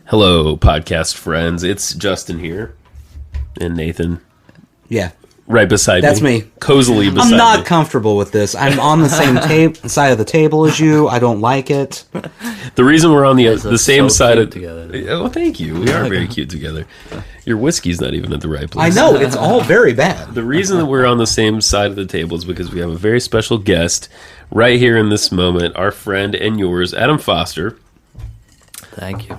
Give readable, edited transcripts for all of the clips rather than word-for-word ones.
Hello, podcast friends. It's Justin here. And Nathan. Yeah. Right beside me. That's me. Cozily beside me. I'm not comfortable with this. I'm on the same side of the table as you. I don't like it. The reason we're on the same so side of... together. Oh, thank you. We are very cute together. Your whiskey's not even at the right place. I know. It's all very bad. The reason that we're on the same side of the table is because we have a very special guest right here in this moment. Our friend and yours, Adam Foster. Thank you.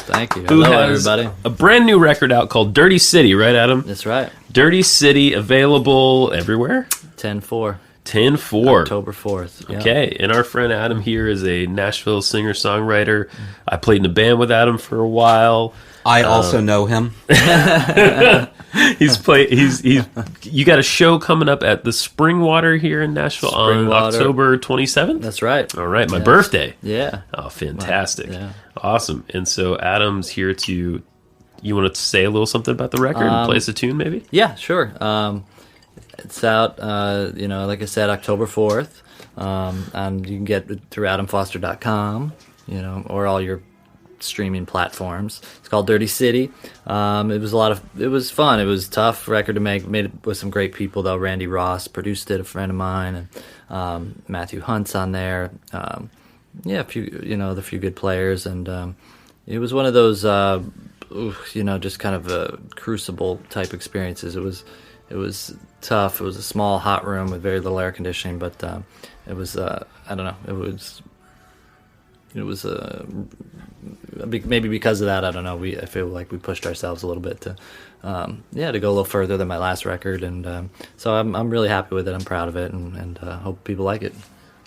Thank you. Who Hello, has everybody. a brand new record out called Dirty City, right, Adam? That's right. Dirty City, available everywhere? 10-4. 10-4. October 4th. Yeah. Okay, and our friend Adam here is a Nashville singer-songwriter. I played in a band with Adam for a while. I also know him. You got a show coming up at the Springwater here in Nashville on October 27th? That's right. All right, my birthday. Yeah. Oh, fantastic. Yeah. Awesome. And so Adam's here to... You want to say a little something about the record and play us a tune, maybe? Yeah, sure. It's out, like I said, October 4th. And you can get it through adamfoster.com, or all your streaming platforms. It's called Dirty City. It was fun. It was a tough record to make. Made it with some great people though. Randy Ross produced it, a friend of mine, and Matthew Hunt's on there. A few, the few good players, and it was one of those, just kind of crucible type experiences. It was tough. It was a small, hot room with very little air conditioning, but it was I don't know. It was maybe because of that, I don't know. I feel like we pushed ourselves a little bit to go a little further than my last record, and so I'm really happy with it. I'm proud of it, and hope people like it.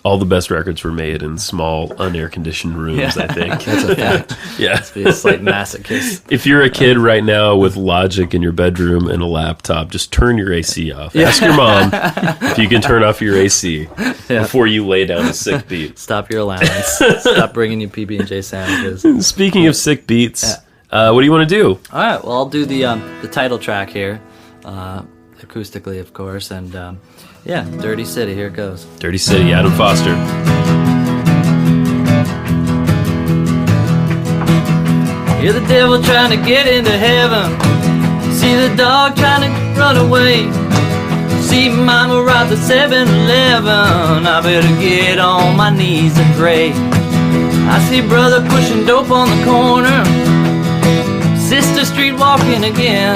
All the best records were made in small, unair-conditioned rooms, I think. That's a fact. Yeah. Must be a slight masochist. If you're a kid right now with Logic in your bedroom and a laptop, just turn your AC off. Yeah. Ask your mom if you can turn off your AC before you lay down a sick beat. Stop your allowance. Stop bringing you PB&J sandwiches. Speaking of sick beats, what do you want to do? All right, well, I'll do the title track here, acoustically, of course, and Dirty City, here it goes. Dirty City, Adam Foster. Hear the devil trying to get into heaven. See the dog trying to run away. See mama rob the 7-Eleven. I better get on my knees and pray. I see brother pushing dope on the corner. Sister street walking again.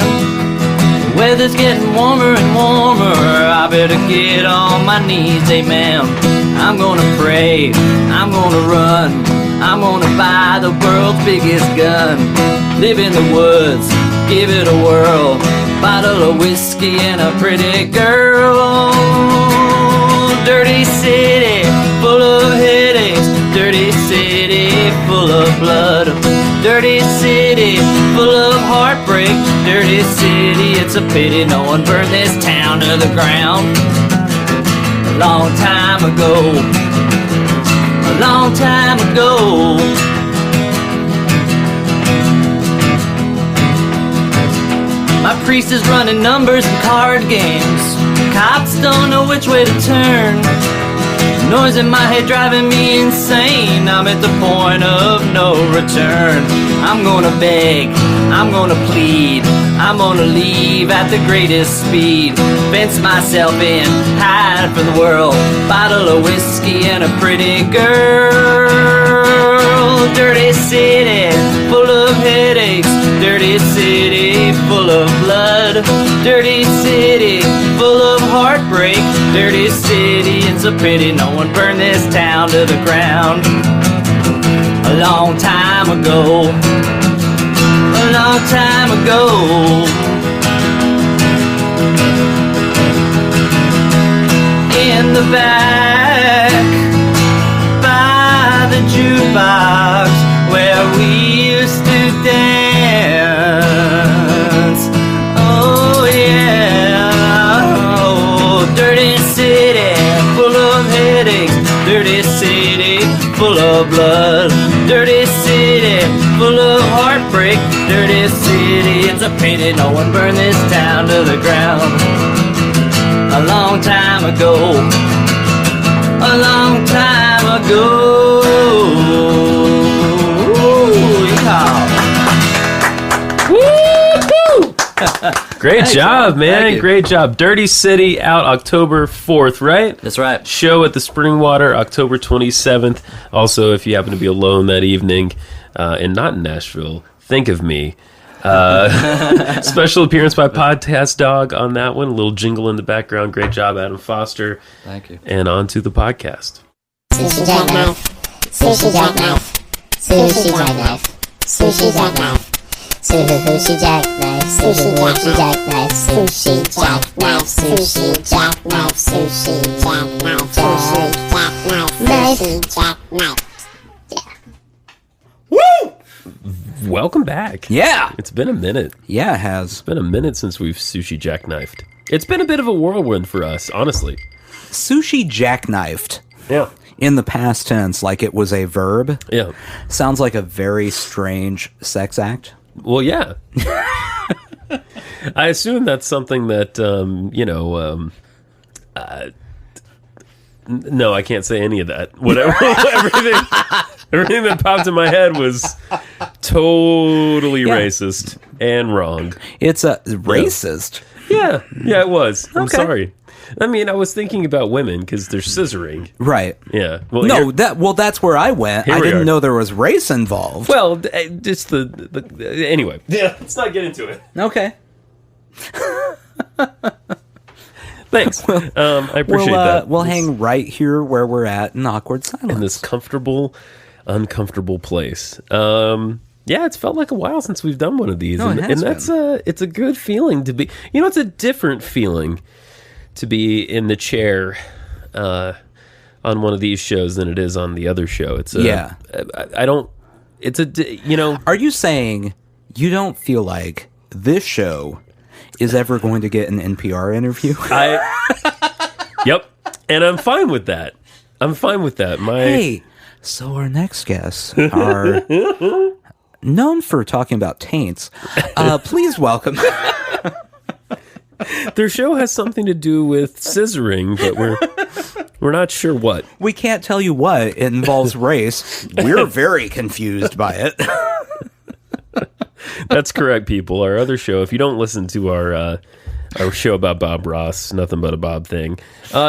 The weather's getting warmer and warmer. I better get on my knees, amen. I'm gonna pray, I'm gonna run, I'm gonna buy the world's biggest gun. Live in the woods, give it a whirl. Bottle of whiskey and a pretty girl. Dirty city, full of headaches. Dirty city, full of blood. Dirty city, full of heartbreak. Dirty city, it's a pity no one burned this town to the ground. A long time ago, a long time ago. My priest is running numbers and card games. Cops don't know which way to turn. Noise in my head driving me insane. I'm at the point of no return. I'm gonna beg, I'm gonna plead, I'm gonna leave at the greatest speed. Fence myself in, hide from the world. Bottle of whiskey and a pretty girl. Dirty city, full of headaches. Dirty city, full of blood. Dirty city, full of heartbreak. Dirty city, it's a pity no one burned this town to the ground. A long time ago, a long time ago. In the back, by the jukebox, where we used to dance. Oh yeah, oh, dirty city, full of headaches. Dirty city, full of blood. Dirty city, full of heartbreak. Dirty city, it's a pity no one burned this town to the ground. A long time ago, a long time ago. Great Thanks, job, man. Thank man. you. Great job. Dirty City out October 4th, right? That's right. Show at the Springwater October 27th. Also, if you happen to be alone that evening and not in Nashville, think of me. Special appearance by Podcast Dog on that one. A little jingle in the background. Great job, Adam Foster. Thank you. And on to the podcast. Sushi Jackknife, Sushi Jackknife, Sushi Jackknife, Sushi Jackknife, Sushi Jackknife, Sushi Jackknife, Sushi Jackknife, Sushi Jackknife, Sushi Jackknife, Sushi Jackknife. Woo! Welcome back. Yeah. It's been a minute. Yeah, it has. It's been a minute since we've sushi jackknifed. It's been a bit of a whirlwind for us, honestly. Sushi jackknifed. Yeah. In the past tense, like it was a verb. Yeah. Sounds like a very strange sex act. Well, yeah. I assume that's something that, no, I can't say any of that. Whatever, everything that popped in my head was totally racist and wrong. It's a racist. Yeah, it was. I'm Okay. sorry. I mean, I was thinking about women because they're scissoring. Right. Yeah. Well, No, that's where I went. Here I we didn't are. know there was race involved. Well, just the anyway. Yeah, let's not get into it. Okay. Thanks. I appreciate that. We'll hang right here where we're at in awkward silence. in this comfortable, uncomfortable place. Yeah, it's felt like a while since we've done one of these, No, it has that's it's a good feeling to be. It's a different feeling to be in the chair on one of these shows than it is on the other show. It's Yeah. I don't. It's Are you saying you don't feel like this show is ever going to get an NPR interview? Yep, and I'm fine with that. Hey, so our next guests are known for talking about taints. Please welcome. Their show has something to do with scissoring, but we're not sure what. We can't tell you what. It involves race. We're very confused by it. That's correct, people. Our other show, if you don't listen to our show about Bob Ross, Nothing But a Bob Thing,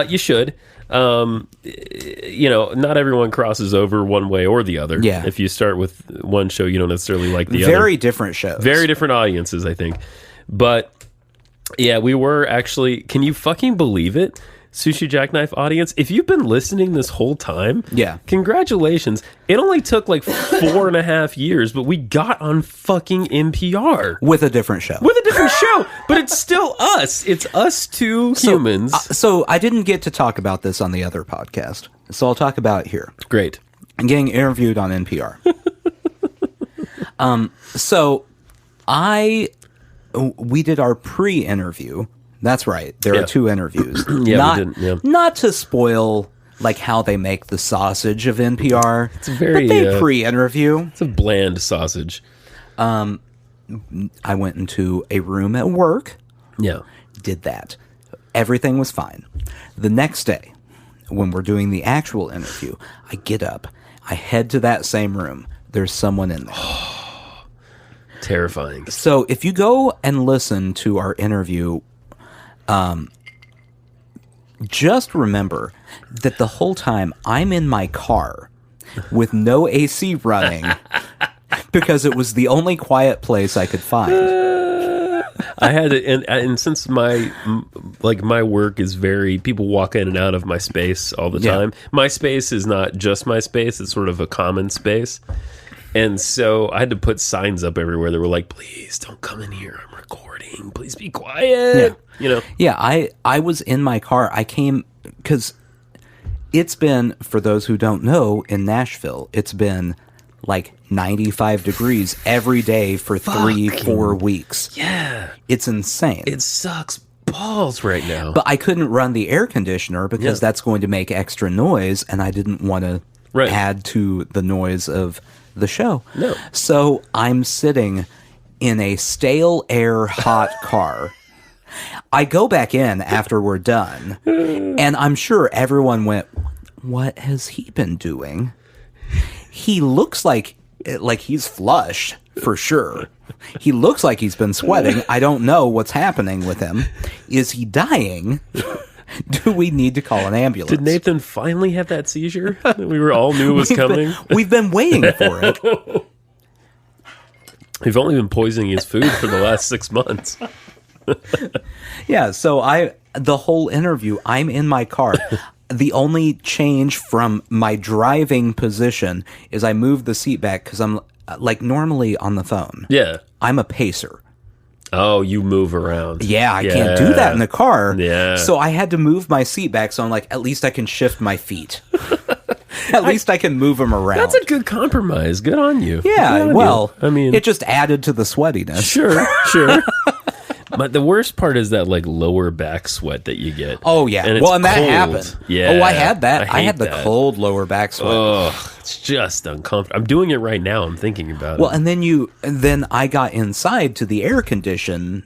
you should. Not everyone crosses over one way or the other. Yeah. If you start with one show, you don't necessarily like the other. Very different shows. Very different audiences, I think. But yeah, we were actually. Can you fucking believe it? Sushi Jackknife audience, if you've been listening this whole time, Yeah. congratulations. It only took like 4.5 years, but we got on fucking NPR. with a different show. With a different show, but it's still us. It's us two humans. So I didn't get to talk about this on the other podcast, so I'll talk about it here. Great. I'm getting interviewed on NPR. So we did our pre-interview. That's right. There Yeah. are two interviews. Yeah, we did, yeah. Not to spoil like how they make the sausage of NPR. It's very, but they pre-interview. It's a bland sausage. I went into a room at work. Yeah. Did that. Everything was fine. The next day, when we're doing the actual interview, I get up. I head to that same room. There's someone in there. Terrifying. So if you go and listen to our interview, just remember that the whole time I'm in my car with no AC running because it was the only quiet place I could find. I had to, and since my work is very, people walk in and out of my space all the Yeah. time. My space is not just my space; it's sort of a common space, and so I had to put signs up everywhere that were like, "Please don't come in here. I'm recording. Please be quiet." Yeah, I was in my car. I came because it's been, for those who don't know, in Nashville, it's been like 95 degrees every day for 3-4 weeks. Yeah, It's insane. it sucks balls right now. But I couldn't run the air conditioner because that's going to make extra noise, and I didn't want to add to the noise of the show. No. So I'm sitting in a stale air hot car. I go back in after we're done, and I'm sure everyone went, "What has he been doing?" He looks like like he's flushed for sure. He looks like he's been sweating. I don't know what's happening with him. Is he dying? Do we need to call an ambulance? Did Nathan finally have that seizure that we were all knew was coming? We've been waiting for it. We've only been poisoning his food for the last 6 months. Yeah, so the whole interview, I'm in my car. The only change from my driving position is I moved the seat back because I'm like normally on the phone. Yeah. I'm a pacer. Oh, you move around. Yeah, I can't do that in the car. Yeah. So I had to move my seat back. So I'm like, at least I can shift my feet. At least I can move them around. That's a good compromise. Good on you. Yeah, Good on well, you. I mean, it just added to the sweatiness. Sure. But the worst part is that like lower back sweat that you get. Oh yeah, and and that cold. happened. Yeah. Oh, I had that. I hate had the that. cold lower back sweat. Oh, it's just uncomfortable. I'm doing it right now. I'm thinking about Well, it. and then I got inside to the air conditioned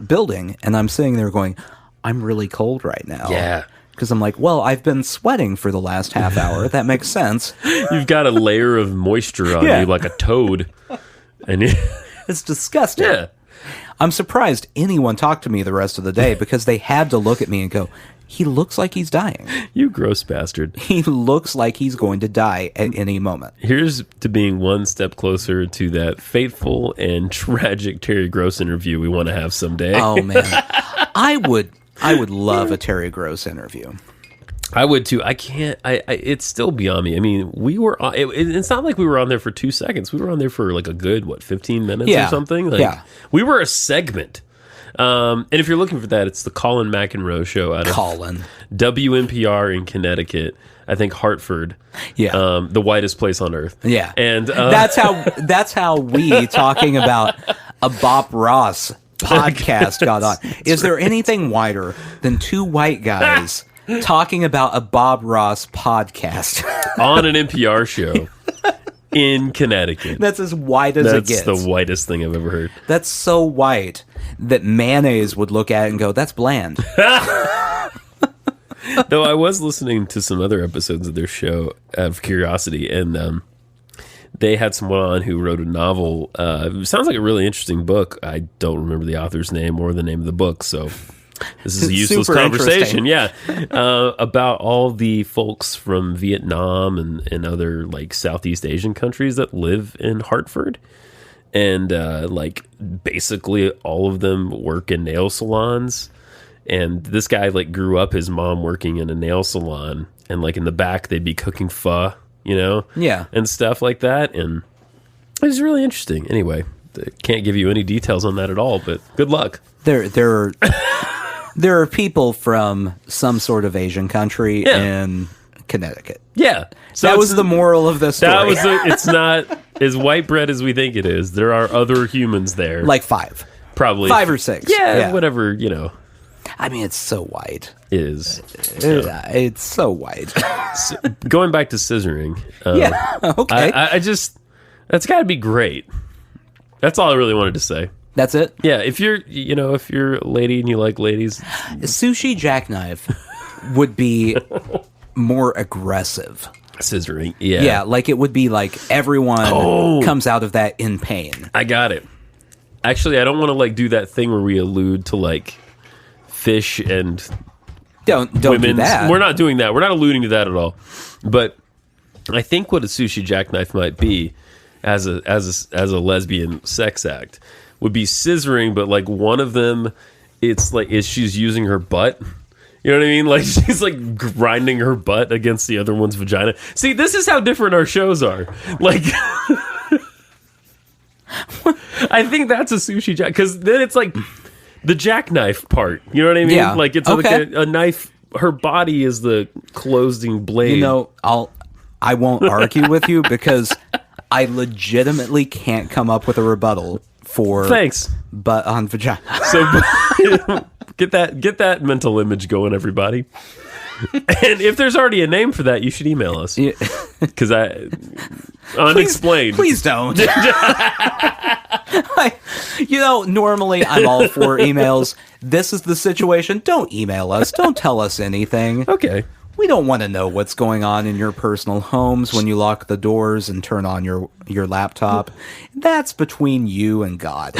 building, and I'm sitting there going, I'm really cold right now. Yeah. Because I'm like, well, I've been sweating for the last half hour. That makes sense. You've got a layer of moisture on Yeah. you like a toad. And It's disgusting. yeah. I'm surprised anyone talked to me the rest of the day because they had to look at me and go, he looks like he's dying. You gross bastard. He looks like he's going to die at any moment. Here's to being one step closer to that fateful and tragic Terry Gross interview we want to have someday. Oh, man. I would love a Terry Gross interview. I would too. I can't. It's still beyond me. I mean, we were. It's not like we were on there for 2 seconds. We were on there for like a good 15 minutes or something. Like, yeah. We were a segment. And if you're looking for that, it's the Colin McEnroe show out of WNPR in Connecticut. I think Hartford. Yeah. The whitest place on earth. Yeah. And that's how we talking about a Bob Ross podcast got on. Is there anything whiter than two white guys talking about a Bob Ross podcast on an NPR show in Connecticut? That's as white as it gets. That's the whitest thing I've ever heard. That's so white that mayonnaise would look at it and go, that's bland. Though I was listening to some other episodes of their show out of curiosity, and they had someone on who wrote a novel. It sounds like a really interesting book. I don't remember the author's name or the name of the book, so this is a useless Super conversation. Yeah, about all the folks from Vietnam and other like Southeast Asian countries that live in Hartford, and like basically all of them work in nail salons. And this guy like grew up his mom working in a nail salon, and like in the back they'd be cooking pho, you know, and stuff like that. And it was really interesting. Anyway, can't give you any details on that at all, but good luck. There are people from some sort of Asian country in Connecticut. Yeah, so that was the moral of this story. That was it's not as white bread as we think it is. There are other humans there, like probably 5 or 6. Yeah, whatever, you know. I mean, it's so white. It is. It's so white. So, going back to scissoring. Okay. I just, that's got to be great. That's all I really wanted to say. That's it? Yeah, if you're a lady and you like ladies. Sushi Jackknife would be more aggressive. Scissoring, yeah. Yeah, like it would be like everyone comes out of that in pain. I got it. Actually, I don't want to like do that thing where we allude to like fish and don't do that. We're not doing that. We're not alluding to that at all. But I think what a sushi jackknife might be as a lesbian sex act would be scissoring, but like one of them, it's like she's using her butt. You know what I mean? Like she's like grinding her butt against the other one's vagina. See, this is how different our shows are. Like I think that's a sushi jack, because then it's like the jackknife part. You know what I mean? Yeah. Like it's like a knife. Her body is the closing blade. You know, I won't argue with you because I legitimately can't come up with a rebuttal for butt on vagina. So get that mental image going, everybody. And if there's already a name for that, you should email us. Because unexplained. Please don't. Normally I'm all for emails. This is the situation. Don't email us. Don't tell us anything. Okay. We don't want to know what's going on in your personal homes when you lock the doors and turn on your laptop. That's between you and God.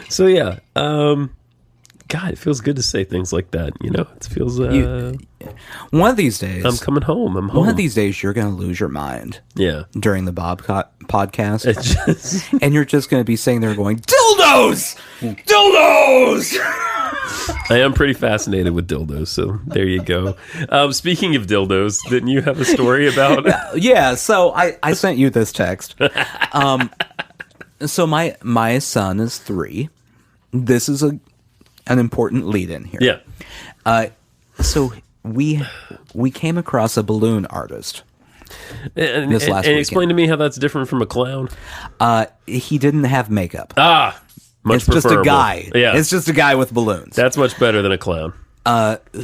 So yeah, God, it feels good to say things like that. You know, it feels. One of these days, I'm coming home. I'm home. One of these days, you're going to lose your mind. Yeah. During the Bob podcast, It's just, and you're just going to be sitting there going, "Dildos, dildos." I am pretty fascinated with dildos, so there you go. Speaking of dildos, didn't you have a story about? Yeah. So I sent you this text. So my son is 3. This is an important lead-in here. Yeah. So we came across a balloon artist And this last weekend. explain to me how that's different from a clown. He didn't have makeup. Much It's just a preferable. guy. Yeah. It's just a guy with balloons. That's much better than a clown.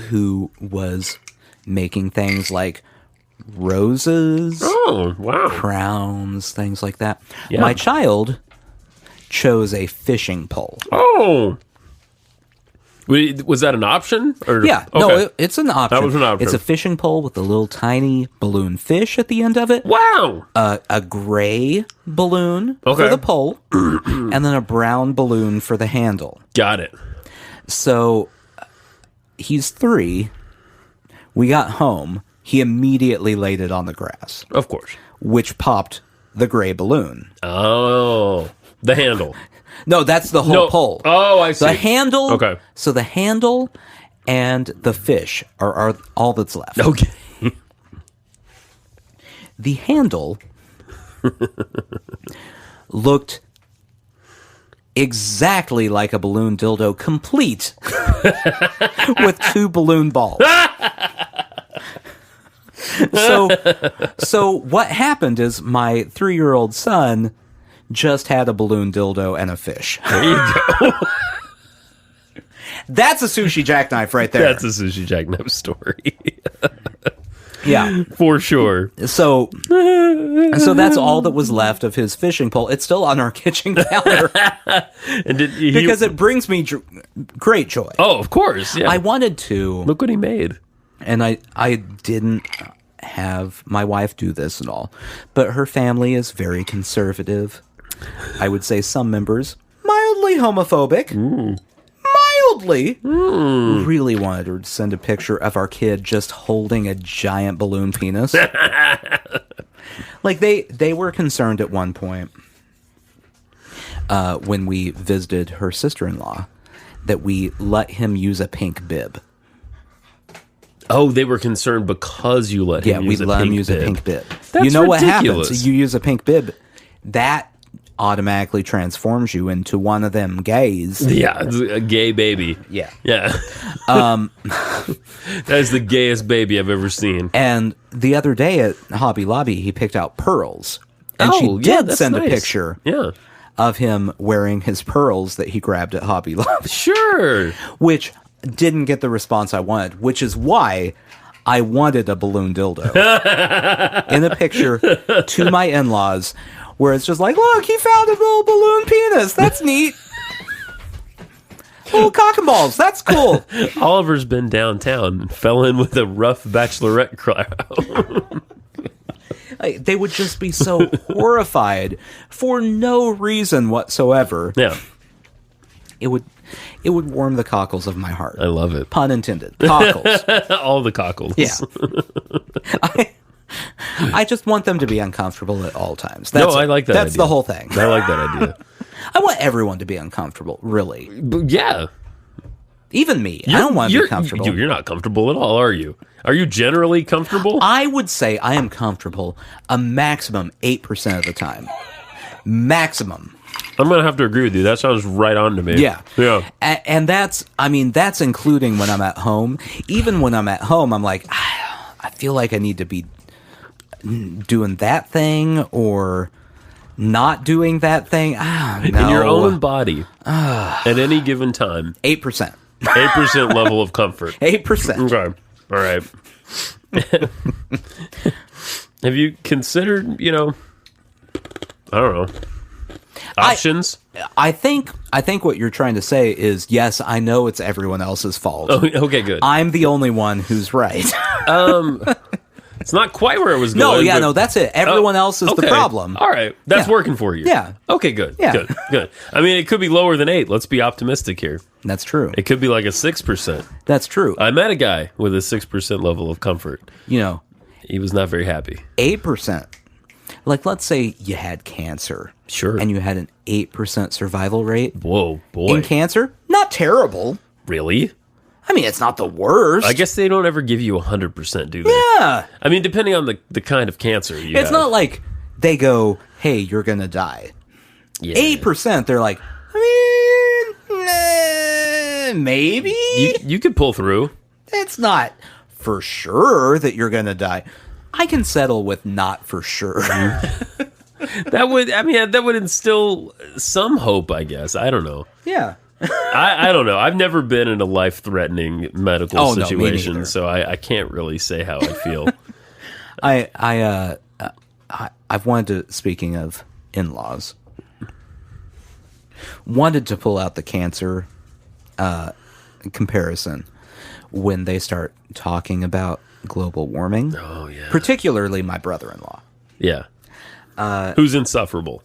Who was making things like roses, Oh, wow. crowns, things like that. Yeah. My child chose a fishing pole. Oh. Was that an option? Or, Yeah, okay. no, it's an option. That was an option. It's a fishing pole with a little tiny balloon fish at the end of it. Wow. A gray balloon Okay. for the pole, and then a brown balloon for the handle. Got it. So he's 3. We got home. He immediately laid it on the grass, Of course. which popped the gray balloon. Oh. The handle. No, that's the whole pole. Oh, I see. The handle. Okay. So the handle and the fish are all that's left. Okay. The handle looked exactly like a balloon dildo, complete with 2 balloon balls. So what happened is my 3-year-old son just had a balloon dildo and a fish. There you go. That's a Sushi Jackknife right there. That's a Sushi Jackknife story. Yeah. For sure. So that's all that was left of his fishing pole. It's still on our kitchen counter And did he, because it brings me great joy. Oh, of course. Yeah. I wanted to, Look what he made. and I didn't have my wife do this at all, but her family is very conservative. I would say some members mildly homophobic. Mildly. Really wanted her to send a picture of our kid just holding a giant balloon penis. Like they were concerned at one point when we visited her sister-in-law that we let him use a pink bib. Oh, they were concerned because you let him use a let pink him use bib. a pink bib. That's you know what ridiculous. happens? You use a pink bib, that automatically transforms you into one of them gays. Yeah, it's a gay baby. Yeah. Yeah. That is the gayest baby I've ever seen. And the other day at Hobby Lobby, he picked out pearls. And she did that's send nice. a picture Yeah. of him wearing his pearls that he grabbed at Hobby Lobby, Sure. which didn't get the response I wanted, which is why I wanted a balloon dildo in a picture to my in-laws where it's just like, look, he found a little balloon penis. That's neat. Little cock and balls. That's cool. Oliver's been downtown and fell in with a rough bachelorette crowd. Like, they would just be so horrified for no reason whatsoever. Yeah. It would warm the cockles of my heart. I love it. Pun intended. Cockles. All the cockles. Yeah. I just want them to be uncomfortable at all times. That's I like that That's idea. the whole thing. I like that idea. I want everyone to be uncomfortable, really. But yeah. Even me. I don't want to be comfortable. You're not comfortable at all, are you? Are you generally comfortable? I would say I am comfortable a maximum 8% of the time. Maximum. I'm going to have to agree with you. That sounds right on to me. Yeah. Yeah. And that's including when I'm at home. Even when I'm at home, I'm like, I feel like I need to be doing that thing or not doing that thing. No. In your own body at any given time. 8%. 8% level of comfort. 8%. Okay. All right. Have you considered, I don't know, Options? I think what you're trying to say is, yes, I know it's everyone else's fault. Oh, okay, good. I'm the only one who's right. It's not quite where it was No, going. yeah, but- no, that's it. Everyone else is the okay. problem. All right. That's Yeah. working for you. Yeah. Okay, good. Yeah. Good. I mean, it could be lower than 8. Let's be optimistic here. That's true. It could be like a 6%. That's true. I met a guy with a 6% level of comfort. You know, He was not very happy. 8%. Like, let's say you had cancer. Sure. And you had an 8% survival rate. Whoa, boy. In cancer? Not terrible. Really? I mean, it's not the worst. I guess they don't ever give you 100%, do they? Yeah. I mean, depending on the kind of cancer you have. It's not like they go, hey, you're going to die. Yeah. 8%, they're like, I mean, maybe. You could pull through. It's not for sure that you're going to die. I can settle with not for sure. That would instill some hope, I guess. I don't know. Yeah. I don't know. I've never been in a life-threatening medical Oh, no, me situation, neither. so I can't really say how I feel. I've wanted to, speaking of in-laws, wanted to pull out the cancer comparison when they start talking about global warming. Oh, yeah. Particularly my brother-in-law. Yeah. Who's insufferable?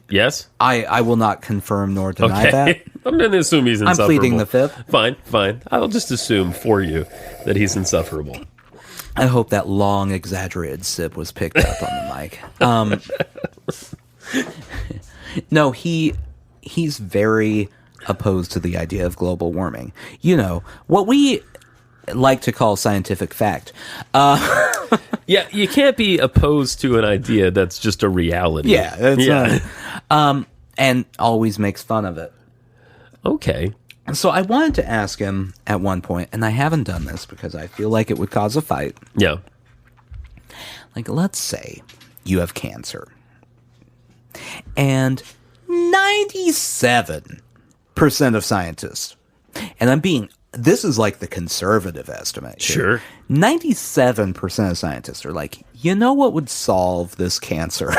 Yes? I will not confirm nor deny that. I'm going to assume he's I'm insufferable. pleading the fifth. Fine. I'll just assume for you that he's insufferable. I hope that long, exaggerated sip was picked up on the mic. No, he's very opposed to the idea of global warming. You know, what we like to call scientific fact. Yeah, you can't be opposed to an idea that's just a reality. Yeah, it's and always makes fun of it. Okay. So I wanted to ask him at one point, and I haven't done this because I feel like it would cause a fight. Yeah. Like, let's say you have cancer, and 97% of scientists, and this is like the conservative estimate. Sure. 97% of scientists are like, you know what would solve this cancer?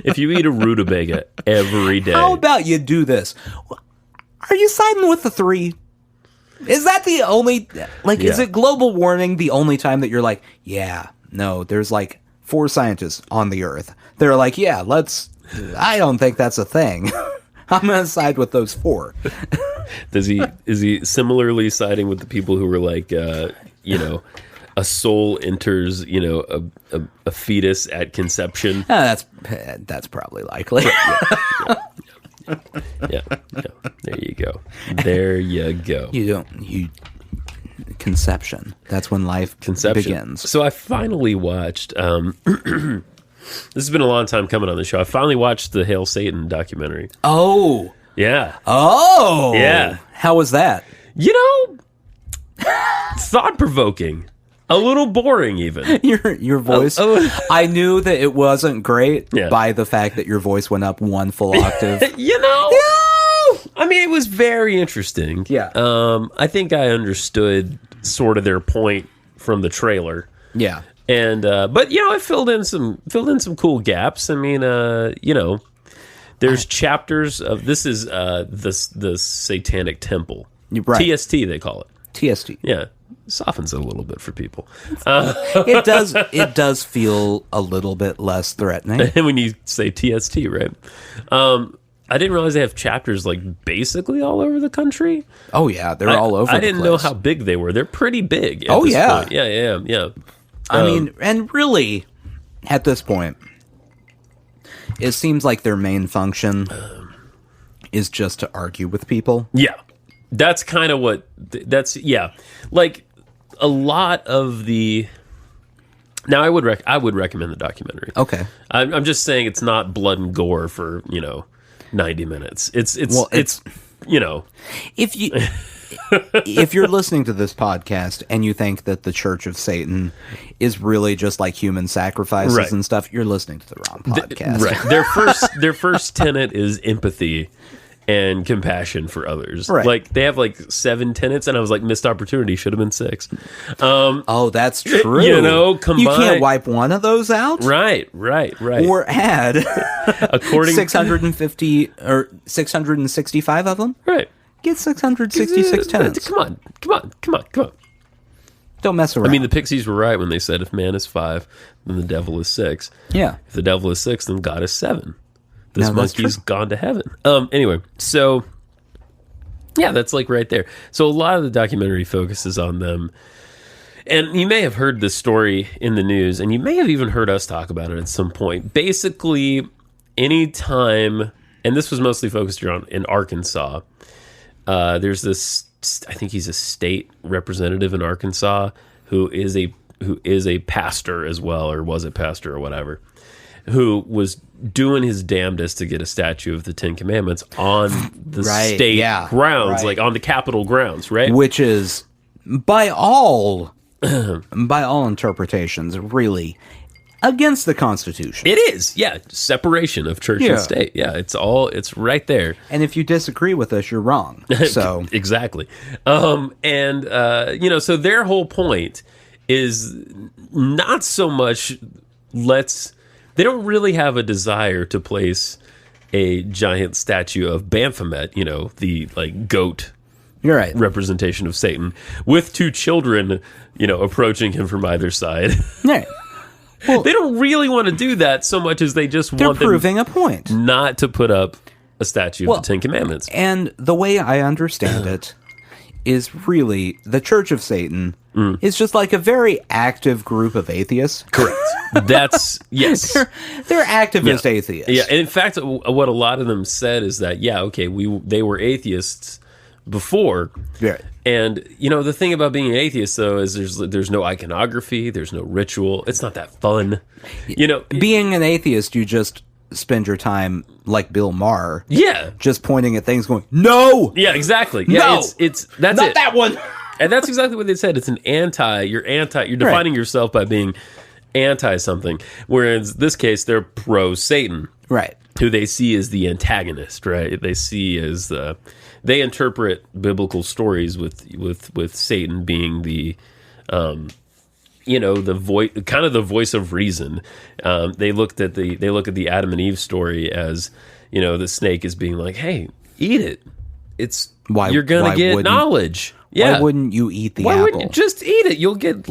If you eat a rutabaga every day. How about you do this? Are you siding with the 3? Is that the only, is Yeah. it global warming the only time that you're like, yeah, no, there's like 4 scientists on the earth. They're like, yeah, I don't think that's a thing. I'm going to side with those 4. Is he similarly siding with the people who were like, a soul enters, a fetus at conception? That's probably likely. Yeah. There you go. There you go. Conception. That's when life begins. So I finally watched. This has been a long time coming on the show. I finally watched the Hail Satan documentary. Oh. Yeah. Oh. Yeah. How was that? Thought provoking. A little boring, even. Your voice. I knew that it wasn't great by the fact that your voice went up 1 full octave. I mean, it was very interesting. Yeah. I think I understood sort of their point from the trailer. Yeah. And but it filled in some cool gaps. I mean, there's chapters of this is the Satanic Temple. Right. TST they call it. TST. Yeah. Softens it a little bit for people. It does feel a little bit less threatening. And when you say TST, right? I didn't realize they have chapters like basically all over the country. Oh yeah, they're all over. I didn't know how big they were. They're pretty big. At this point. Yeah. I mean, and really, at this point, it seems like their main function is just to argue with people. Yeah, that's kind of what. Like a lot of the. Now I would recommend the documentary. Okay, I'm just saying it's not blood and gore for 90 minutes. It's if you're listening to this podcast and you think that the Church of Satan is really just like human sacrifices and stuff, you're listening to the wrong podcast. Right. Their first tenet is empathy, and compassion for others. Right. Like they have like 7 tenets, and I was like, missed opportunity, should have been 6. Oh, that's true. You know, you can't wipe one of those out, Right. or add According 650 or 665 of them. right. Get 666 tenants. Come on. Don't mess around. I mean, the Pixies were right when they said if man is 5, then the devil is 6. yeah. If the devil is 6, then God is 7. This No, that's monkey's true. gone to heaven. Anyway, so yeah, that's like right there. So a lot of the documentary focuses on them. And you may have heard this story in the news, and you may have even heard us talk about it at some point. Basically, anytime, and this was mostly focused around in Arkansas, there's this, I think he's a state representative in Arkansas who is a pastor as well, or was a pastor or whatever, who was doing his damnedest to get a statue of the Ten Commandments on the Right, state yeah, grounds, right. like on the Capitol grounds, right? Which is by all interpretations really against the Constitution. It is, yeah, separation of church Yeah. and state. Yeah, it's right there. And if you disagree with us, you're wrong. So Exactly. So their whole point is not so much they don't really have a desire to place a giant statue of Baphomet, the like goat you're right. representation of Satan, with 2 children, approaching him from either side. Right. They don't really want to do that so much as they just They're want them proving a point. not to put up a statue of the Ten Commandments. And the way I understand it is really the Church of Satan is just like a very active group of atheists. Correct. That's, yes. They're activist Yeah. atheists. Yeah, and in fact, what a lot of them said is that, they were atheists before. Yeah. And, the thing about being an atheist, though, is there's no iconography, there's no ritual. It's not that fun. Being an atheist, you just spend your time like Bill Maher. Yeah. Just pointing at things going, no! Yeah, exactly. Yeah, No! it's that's Not it. that one! And that's exactly what they said. It's you're defining yourself by being anti something. Whereas this case, they're pro Satan. Right. Who they see as the antagonist, right? They see as they interpret biblical stories with Satan being the the voice, kind of the voice of reason. They look at the Adam and Eve story as, the snake is being like, hey, eat it. You're gonna get knowledge. Yeah. Why wouldn't you eat the Why apple? wouldn't you just eat it? You'll get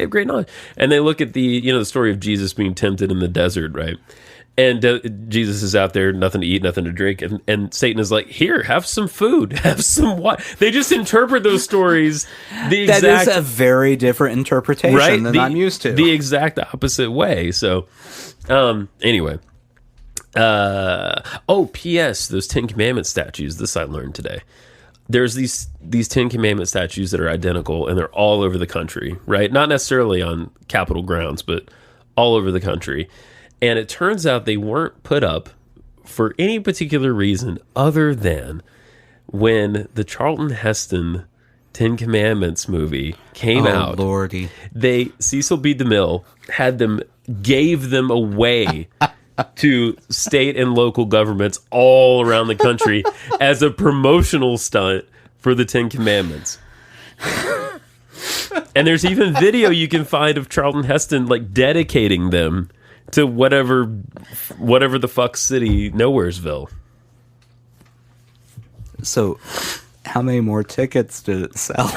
great knowledge. And they look at the story of Jesus being tempted in the desert, right? And Jesus is out there, nothing to eat, nothing to drink, and Satan is like, "Here, have some food, have some what?" They just interpret those stories That is a very different interpretation than I'm used to. The exact opposite way. So, anyway. P.S. Those 10 Commandment statues. This I learned today. There's these 10 Commandment statues that are identical, and they're all over the country, right? Not necessarily on Capitol grounds, but all over the country. And it turns out they weren't put up for any particular reason other than when the Charlton Heston 10 Commandments movie came out. Lordy. Cecil B. DeMille gave them away to state and local governments all around the country as a promotional stunt for the 10 Commandments. And there's even video you can find of Charlton Heston like dedicating them to whatever the fuck city, Nowheresville. So, how many more tickets did it sell?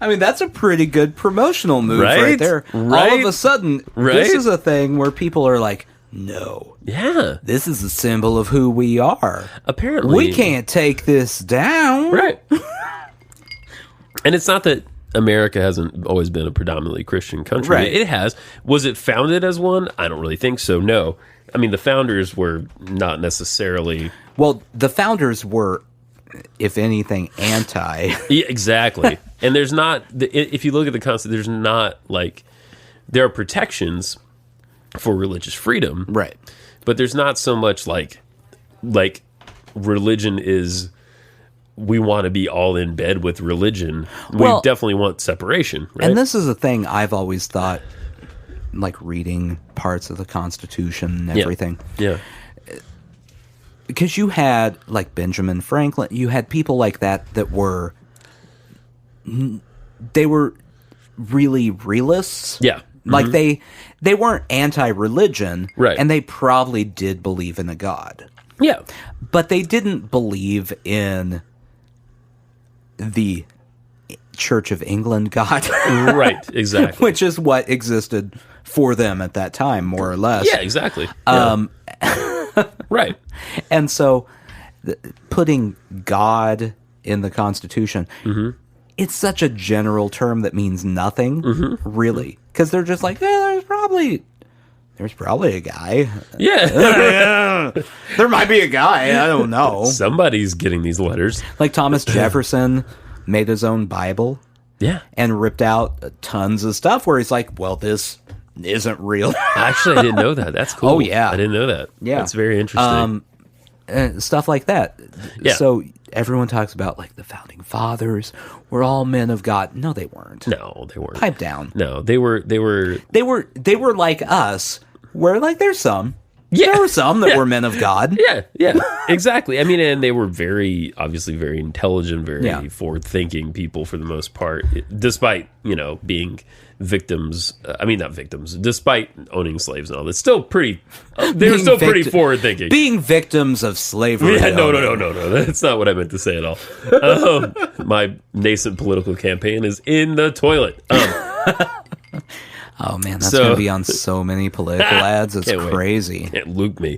I mean, that's a pretty good promotional move right there. Right? All of a sudden, this is a thing where people are like, no. Yeah. This is a symbol of who we are. Apparently. We can't take this down. Right. And it's not that America hasn't always been a predominantly Christian country. Right. It has. Was it founded as one? I don't really think so, no. I mean, the founders were not necessarily... Well, the founders were, if anything, anti. Yeah, exactly. And there's not... If you look at the Constitution, there's not, like... There are protections for religious freedom. Right. But there's not so much, like religion is... We want to be all in bed with religion. Well, we definitely want separation, right? And this is a thing I've always thought, like reading parts of the Constitution and everything. Yeah. because you had like Benjamin Franklin, you had people like that were they were really realists. Yeah. Like they weren't anti-religion, right? And they probably did believe in a god. Yeah, but they didn't believe in the Church of England God. Right, exactly. Which is what existed for them at that time, more or less. Yeah, exactly. Yeah. Right. And so putting God in the Constitution, it's such a general term that means nothing, really. Because they're just like, there's probably a guy. Yeah. There might be a guy. I don't know. Somebody's getting these letters. Like Thomas Jefferson made his own Bible. Yeah. And ripped out tons of stuff where he's like, well, this isn't real. Actually, I didn't know that. That's cool. Oh, yeah. I didn't know that. Yeah. That's very interesting. Stuff like that. Yeah. So everyone talks about like the founding fathers were all men of God. No, they weren't. No, they weren't. Pipe down. No, they were like us, where like there's some. Yeah. There were some that were men of God. Yeah, exactly. I mean, and they were obviously very intelligent, very forward-thinking people for the most part, despite, being victims. Not victims, despite owning slaves and all. It's still pretty, they were still pretty forward-thinking. Being victims of slavery. Yeah, no. That's not what I meant to say at all. My nascent political campaign is in the toilet. Oh man, that's going to be on so many political ads. It's crazy. Can't loop me.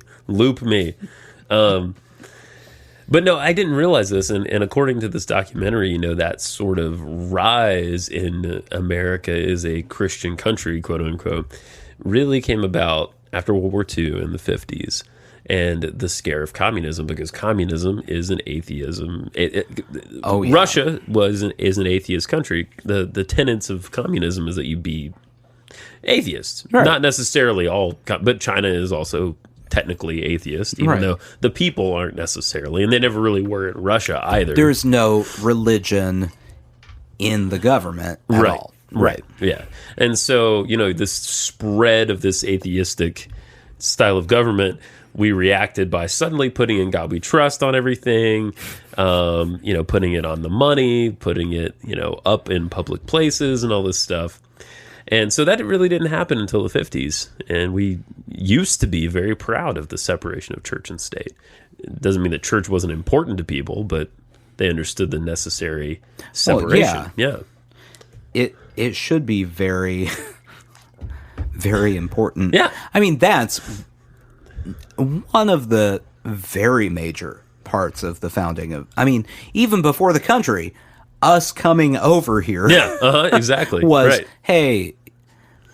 But no, I didn't realize this. And according to this documentary, that sort of rise in America is a Christian country, quote unquote, really came about after World War II in the 50s and the scare of communism, because communism is an atheism. Russia is an atheist country. The tenets of communism is that you be atheists, right. Not necessarily all, but China is also technically atheist, even though the people aren't necessarily, and they never really were in Russia either. There's no religion in the government at all. Right. Yeah. And so, this spread of this atheistic style of government, we reacted by suddenly putting in God We Trust on everything, putting it on the money, putting it, up in public places and all this stuff. And so that really didn't happen until the 50s. And we used to be very proud of the separation of church and state. It doesn't mean that church wasn't important to people, but they understood the necessary separation. Yeah. It should be very, very important. Yeah. I mean, that's one of the very major parts of the founding of, even before the country, us coming over here. Yeah, exactly. Was, hey,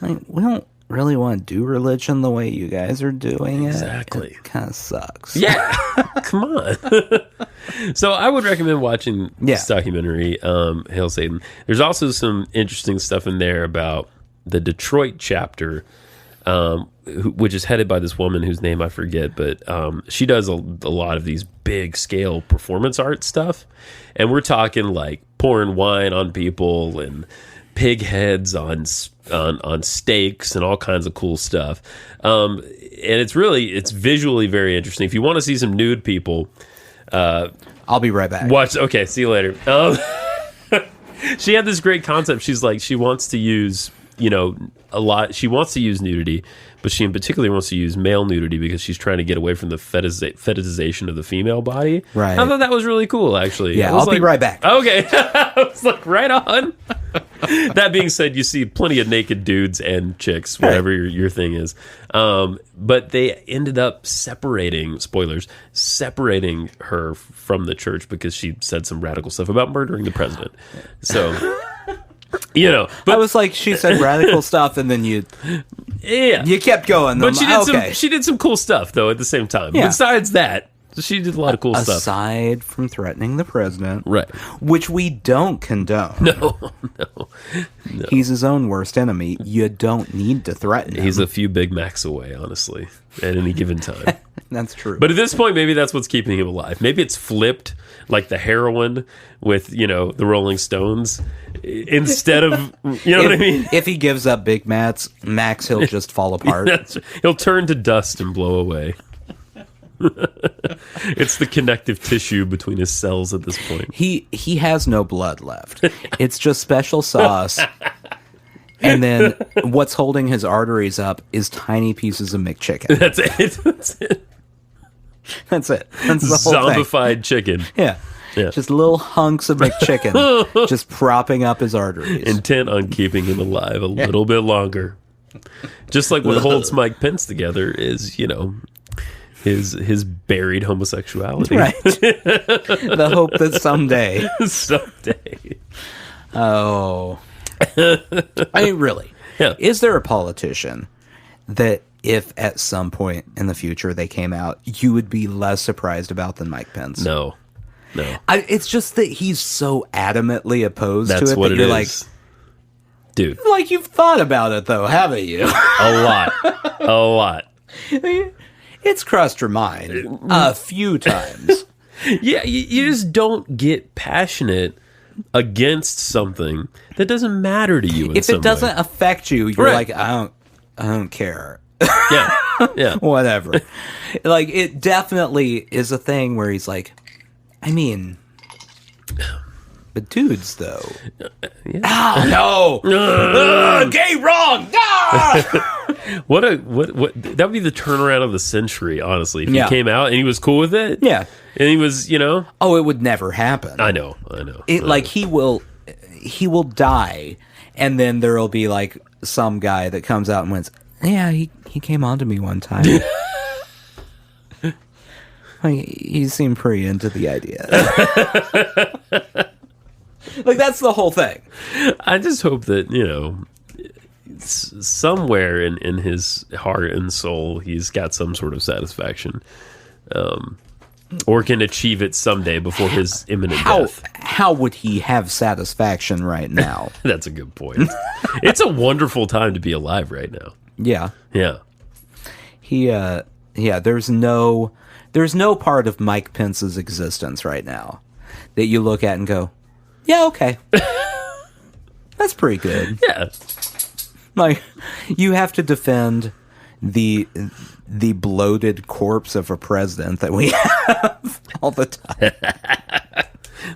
we don't really want to do religion the way you guys are doing it. Exactly. It kind of sucks. Yeah. Come on. So I would recommend watching this documentary, Hail Satan. There's also some interesting stuff in there about the Detroit chapter, which is headed by this woman whose name I forget, but she does a lot of these big scale performance art stuff. And we're talking like pouring wine on people and pig heads on stakes and all kinds of cool stuff. And it's visually very interesting. If you want to see some nude people, I'll be right back. Watch. Okay, see you later. She had this great concept. She's like, she wants to use, a lot. She wants to use nudity, but she in particular wants to use male nudity because she's trying to get away from the fetishization of the female body. Right. I thought that was really cool, actually. Yeah, I'll be right back. Okay. I was like, right on. That being said, you see plenty of naked dudes and chicks, whatever your thing is. But they ended up separating her from the church because she said some radical stuff about murdering the president. So, but I was like, she said radical stuff, and then you kept going. But she did some cool stuff though at the same time. Yeah. Besides that, she did a lot of cool stuff. Aside from threatening the president, right? Which we don't condone. No. He's his own worst enemy. You don't need to threaten him. He's a few Big Macs away, honestly, at any given time. That's true. But at this point, maybe that's what's keeping him alive. Maybe it's flipped, like the heroin with, the Rolling Stones, instead of, what I mean? If he gives up Big Macs, he'll just fall apart. He'll turn to dust and blow away. It's the connective tissue between his cells at this point. He has no blood left. It's just special sauce. And then what's holding his arteries up is tiny pieces of McChicken. That's it. That's it. That's it. That's the whole thing. Zombified chicken. Yeah. Just little hunks of McChicken just propping up his arteries. Intent on keeping him alive a little bit longer. Just like what holds Mike Pence together is, his buried homosexuality. Right. The hope that someday. Someday. Oh. I mean, really. Yeah. Is there a politician that if at some point in the future they came out, you would be less surprised about than Mike Pence? No. It's just that he's so adamantly opposed That's to it what that it you're is. Dude. like you've thought about it though, haven't you? A lot. It's crossed your mind a few times. Yeah, you just don't get passionate against something that doesn't matter to you in If some it doesn't way. affect you, you're Right. like, I don't care. Yeah. Whatever. Like, it definitely is a thing where he's like, I mean, but dudes, though. Oh, no. Gay wrong. Ah! What that would be the turnaround of the century, honestly. If he Yeah. came out and he was cool with it. Yeah. And he was, Oh, it would never happen. I know. Like, he will die, and then there will be, like, some guy that comes out and wins. Yeah, he came on to me one time. Like, he seemed pretty into the idea. Like, that's the whole thing. I just hope that, somewhere in his heart and soul, he's got some sort of satisfaction. Or can achieve it someday before his imminent death. How would he have satisfaction right now? That's a good point. It's a wonderful time to be alive right now. Yeah. Yeah. There's no part of Mike Pence's existence right now that you look at and go, yeah, okay. That's pretty good. Yeah. Like, you have to defend the bloated corpse of a president that we have all the time.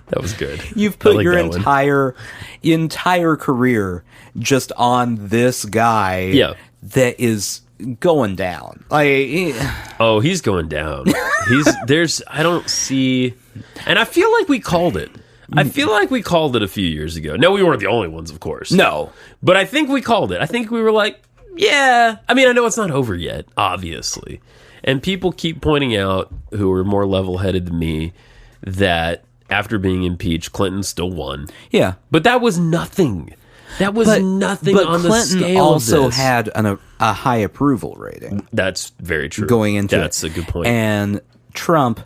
That was good. You've put I like your that one. entire career just on this guy that is going down. Oh, he's going down. I don't see, and I feel like we called it. I feel like we called it a few years ago. No, we weren't the only ones, of course. No. But I think we called it. I think we were like, yeah. I mean, I know it's not over yet, obviously. And people keep pointing out, who are more level-headed than me, that after being impeached, Clinton still won. Yeah. But that was nothing. That was nothing but on Clinton the scale also of this. had a high approval rating That's very true. going into That's it. a good point. And Trump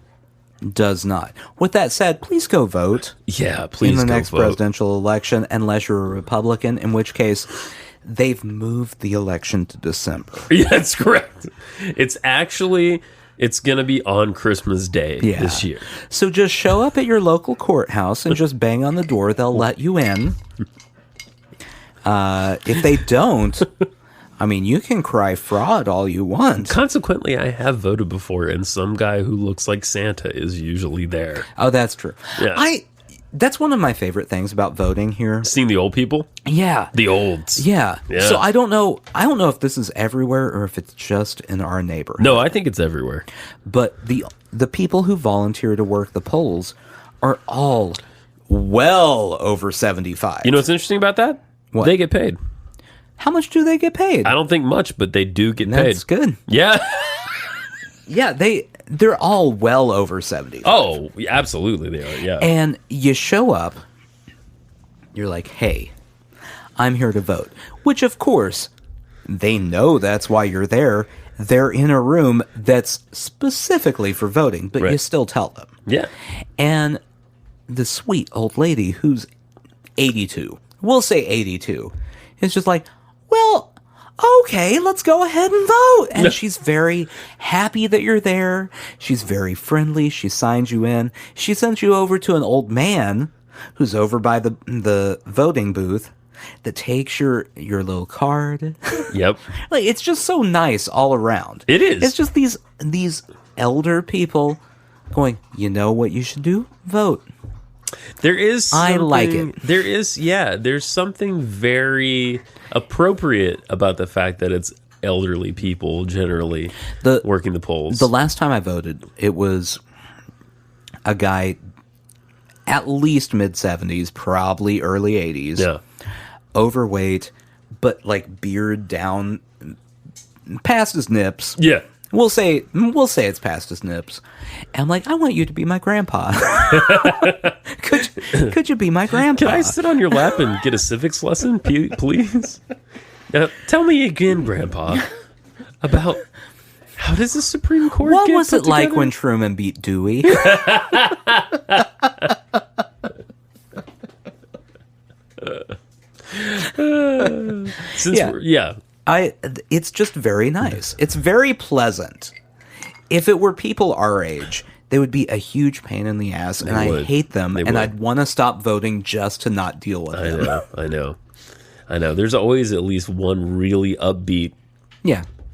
does not. With that said, please go vote. Yeah, please in the go next vote. presidential election, unless you're a Republican, in which case they've moved the election to December. Yeah, that's correct. It's going to be on Christmas Day this year. So just show up at your local courthouse and just bang on the door. They'll let you in. If they don't, I mean, you can cry fraud all you want. Consequently, I have voted before, and some guy who looks like Santa is usually there. Oh, that's true. Yeah. That's one of my favorite things about voting here. Seeing the old people? Yeah. The olds. Yeah. Yeah. So I don't know if this is everywhere or if it's just in our neighborhood. No, I think it's everywhere. But the people who volunteer to work the polls are all well over 75. You know what's interesting about that? What? They get paid. How much do they get paid? I don't think much, but they do get paid. That's good. Yeah. Yeah, they're all well over 70. Oh, absolutely they are, yeah. And you show up, you're like, hey, I'm here to vote. Which, of course, they know that's why you're there. They're in a room that's specifically for voting, but you still tell them. Yeah. And the sweet old lady who's 82, we'll say 82, is just like, well, okay, let's go ahead and vote. And she's very happy that you're there. She's very friendly. She signs you in. She sends you over to an old man who's over by the voting booth that takes your little card. Yep. Like, it's just so nice all around. It is. It's just these elder people going, you know what you should do? Vote. There is I like it. There's something very appropriate about the fact that it's elderly people generally working the polls. The last time I voted, it was a guy at least mid-70s, probably early 80s. Yeah. Overweight, but like beard down past his nips. Yeah. We'll say it's past his nips. And I'm like, I want you to be my grandpa. could you be my grandpa? Can I sit on your lap and get a civics lesson, please? Tell me again, Grandpa, about how does the Supreme Court What get was put it like together? when Truman beat Dewey? It's just very nice. It's very pleasant. If it were people our age, they would be a huge pain in the ass, and I hate them, and I'd want to stop voting just to not deal with them. I know. There's always at least one really upbeat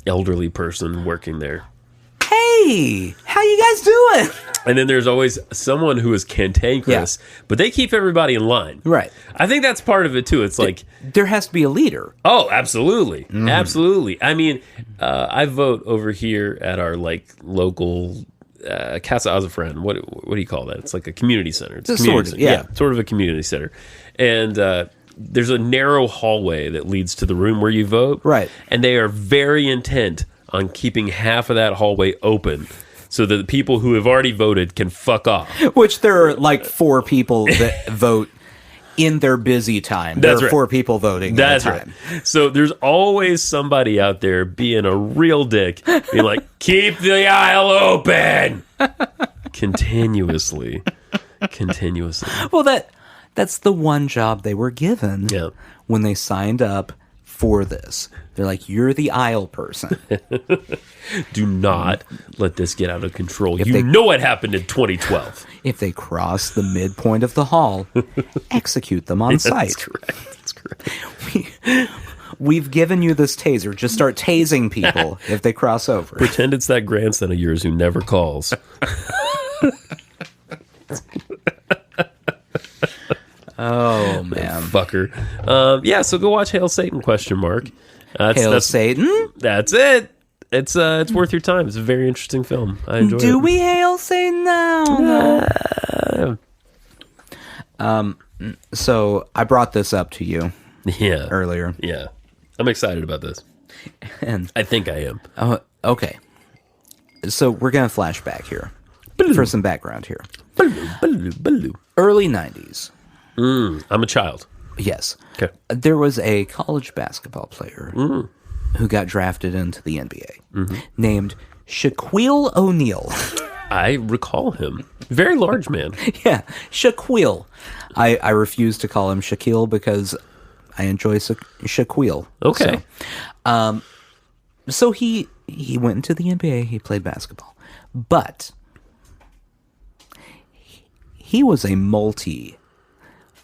elderly person working there. Hey, how you guys doing? And then there's always someone who is cantankerous, but they keep everybody in line. Right. I think that's part of it, too. It's like... There has to be a leader. Oh, absolutely. Absolutely. I mean, I vote over here at our, like, local... Casa Azafran. What do you call that? It's like a community center. It's a community center. Sort of a community center. And there's a narrow hallway that leads to the room where you vote. Right. And they are very intent on keeping half of that hallway open so that the people who have already voted can fuck off. Which there are like 4 people that vote in their busy time. There are 4 people voting at a time. Right. So there's always somebody out there being a real dick, being like, keep the aisle open! Continuously. Well, that's the one job they were given when they signed up for this. They're like, you're the aisle person. Do not let this get out of control. You know what happened in 2012. If they cross the midpoint of the hall, execute them on sight. That's correct. We've given you this taser. Just start tasing people if they cross over. Pretend it's that grandson of yours who never calls. Oh, man. Fucker. So go watch Hail Satan, ? Hail Satan? That's it. It's worth your time. It's a very interesting film. I enjoy it. Do we hail Satan now? So I brought this up to you earlier. Yeah. I'm excited about this. And I think I am. Okay. So we're going to flash back here for some background here. Early 90s. I'm a child. Yes. Okay. There was a college basketball player who got drafted into the NBA named Shaquille O'Neal. I recall him. Very large man. Yeah, Shaquille. I refuse to call him Shaquille because I enjoy Shaquille. Okay. So he went into the NBA. He played basketball. But he was a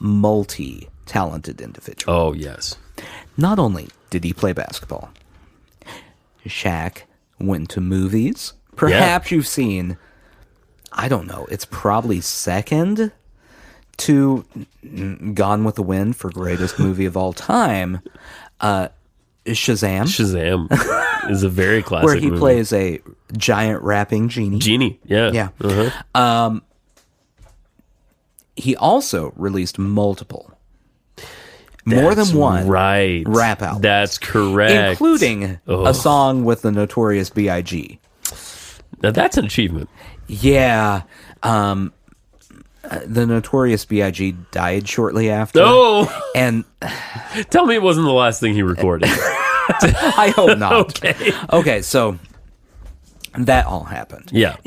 multi-talented individual. Oh, yes. Not only did he play basketball, Shaq went to movies. Perhaps you've seen, I don't know, it's probably second to Gone with the Wind for greatest movie of all time. Shazam. Shazam is a very classic where he movie. plays a giant rapping genie. Yeah. Yeah. He also released more than one rap album. That's correct. Including a song with the Notorious B.I.G. Now that's an achievement. Yeah. The Notorious B.I.G. died shortly after. Oh! And tell me it wasn't the last thing he recorded. I hope not. Okay, so that all happened. Yeah.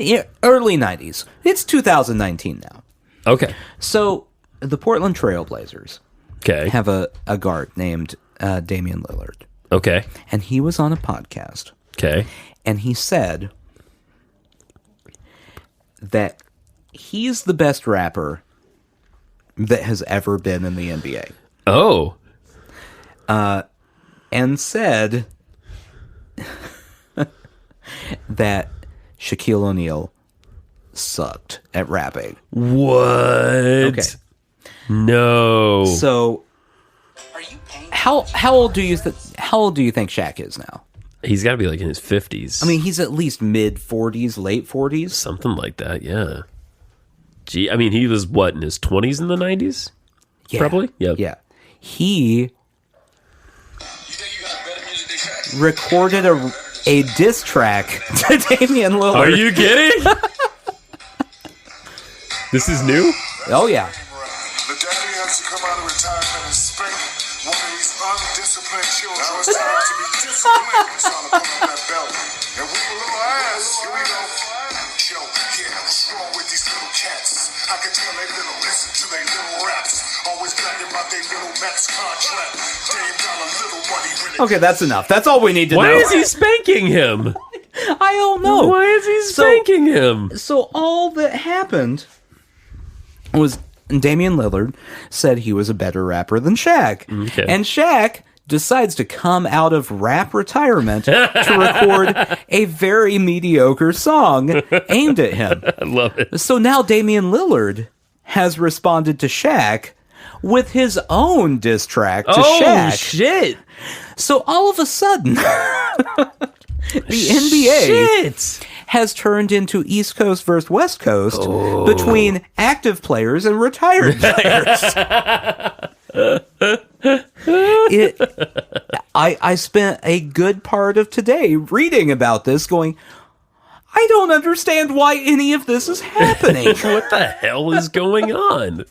Early 90s. It's 2019 now. Okay. So the Portland Trail Blazers Okay. have a guard named Damian Lillard. Okay. And he was on a podcast. Okay. And he said that he's the best rapper that has ever been in the NBA. Oh. And said that Shaquille O'Neal sucked at rapping. What? Okay. No. So, how old do you think Shaq is now? He's got to be like in his 50s. I mean, he's at least mid 40s, late 40s. Something like that, yeah. Gee, I mean, he was what, in his 20s in the 90s? Yeah. Probably? Yep. Yeah. He recorded a diss track to Damian Lillard. Are you kidding? This is new? Oh, yeah. The daddy has to come out of retirement and spank one of these undisciplined children. Now it's time to be disciplined. It's time to put on that belt. And we were little ass. Here we go. Yo, yeah, what's wrong with these little cats? I can tell they little listen to their little raps. Always bragging about their little max contract. Dame got a little money really. Okay, that's enough. That's all we need to know. Why is he spanking him? I don't know. Why is he spanking him? So all that happened was Damian Lillard said he was a better rapper than Shaq. Okay. And Shaq decides to come out of rap retirement to record a very mediocre song aimed at him. I love it. So now Damian Lillard has responded to Shaq with his own diss track to Shaq. Shit. So all of a sudden, the NBA has turned into East Coast versus West Coast between active players and retired players. I spent a good part of today reading about this going, I don't understand why any of this is happening. What the hell is going on?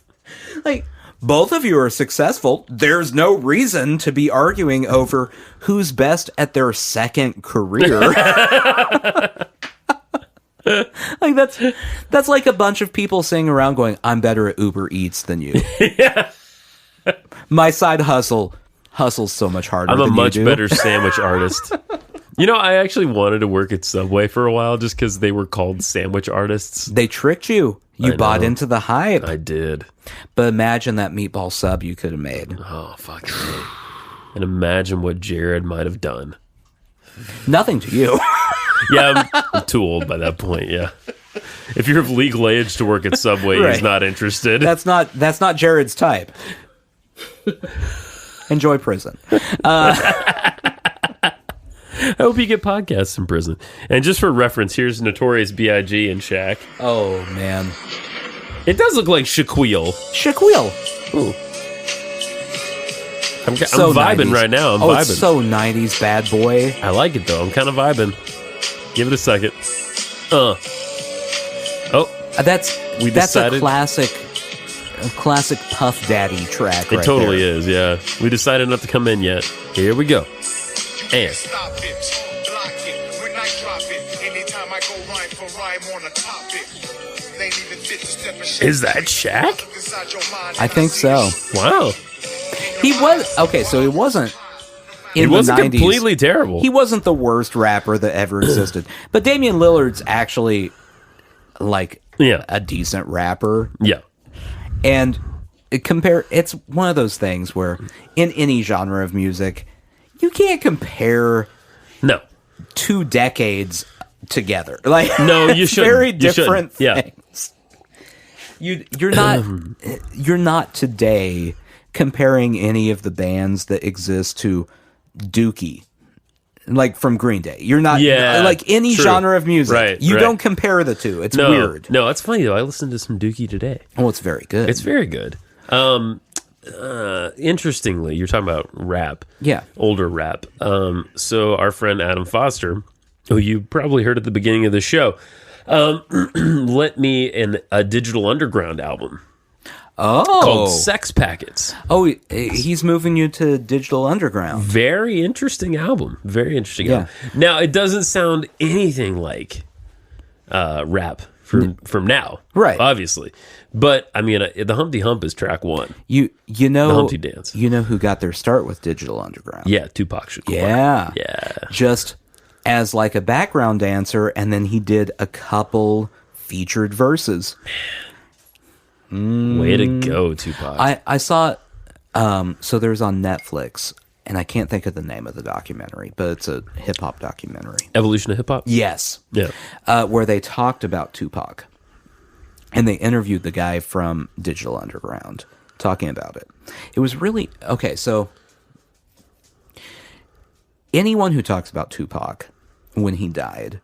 Like, both of you are successful. There's no reason to be arguing over who's best at their second career. Like that's like a bunch of people sitting around going, I'm better at Uber Eats than you. Yeah. My side hustles so much harder I'm than a much you do. better sandwich artist. You know, I actually wanted to work at Subway for a while just because they were called sandwich artists. They tricked you. You I bought know. into the hype. I did. But imagine that meatball sub you could have made. Oh, fuck. And imagine what Jared might have done. Nothing to you. Yeah, I'm too old by that point, yeah. If you're of legal age to work at Subway, Right. he's not interested. That's not Jared's type. Enjoy prison. I hope you get podcasts in prison. And just for reference, here's Notorious B.I.G. and Shaq. Oh, man. It does look like Shaquille. Shaquille. Ooh. I'm So vibing 90s. right now. I'm oh, vibing. It's so 90s bad boy. I like it, though. I'm kind of vibing. Give it a second. Oh, That's We a decided- classic Puff Daddy track. it right totally there. is, yeah. We decided not to come in yet. Here we go. And Stop it, block it, when I drop it. Anytime I go rhyme for rhyme on a topic. They ain't even fit to step and shake. is that Shaq? Inside your mind, I think so. Wow. He was okay. So he wasn't. In It wasn't the 90s, completely terrible. He wasn't the worst rapper that ever existed. But Damian Lillard's actually like Yeah. a decent rapper. Yeah. And it's one of those things where in any genre of music, you can't compare No. 2 decades together. Like No, you it's shouldn't. very You shouldn't. different Yeah. things. You're not today comparing any of the bands that exist to Dookie. Like from Green Day. You're not like any true. genre of music. Right, you right. don't compare the two. It's No. weird. No, it's funny, though. I listened to some Dookie today. Oh, it's very good. It's very good. Interestingly, you're talking about rap. Yeah. Older rap. So our friend Adam Foster, who you probably heard at the beginning of the show, lent me a Digital Underground album called Sex Packets. Oh, he's moving you to Digital Underground. Very interesting album. Very interesting Yeah. album. Now, it doesn't sound anything like rap from now. Right. Obviously. But, I mean, the Humpty Hump is track 1. You know The Humpty Dance. You know who got their start with Digital Underground? Yeah, Tupac Shakur. Yeah. Yeah. Just as like a background dancer, and then he did a couple featured verses. Way to go, Tupac. I saw so there's on Netflix and I can't think of the name of the documentary, but it's a hip hop documentary. Evolution of hip hop. Yes. Yeah. Where they talked about Tupac. And they interviewed the guy from Digital Underground talking about it. It was really... Okay, so... Anyone who talks about Tupac when he died,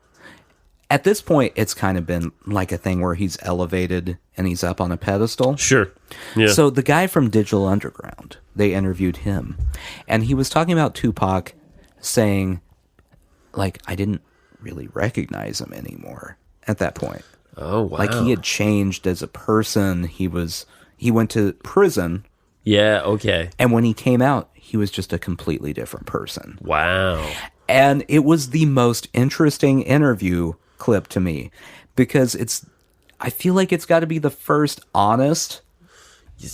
at this point, it's kind of been like a thing where he's elevated and he's up on a pedestal. Sure. Yeah. So the guy from Digital Underground, they interviewed him. And he was talking about Tupac saying, like, I didn't really recognize him anymore at that point. Oh, wow. Like, he had changed as a person. He went to prison. Yeah, okay. And when he came out, he was just a completely different person. Wow. And it was the most interesting interview clip to me because I feel like it's got to be the first honest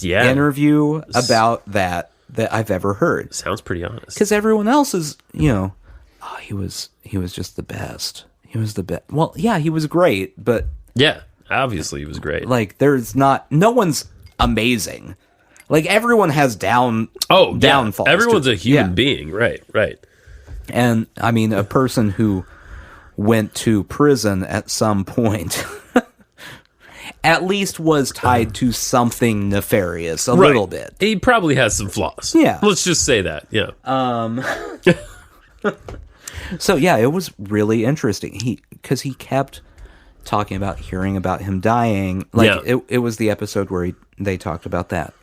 interview about that I've ever heard. Sounds pretty honest. Because everyone else is, he was just the best. He was the best. Well, yeah, he was great, but... Yeah, obviously he was great. Like, no one's amazing. Like, everyone has downfalls. Everyone's a human being, right. And, I mean, a person who went to prison at some point at least was tied to something nefarious a little bit. He probably has some flaws. Yeah. Let's just say that, yeah. So, yeah, it was really interesting. Because he kept hearing about him dying. Like, it was the episode where they talked about that.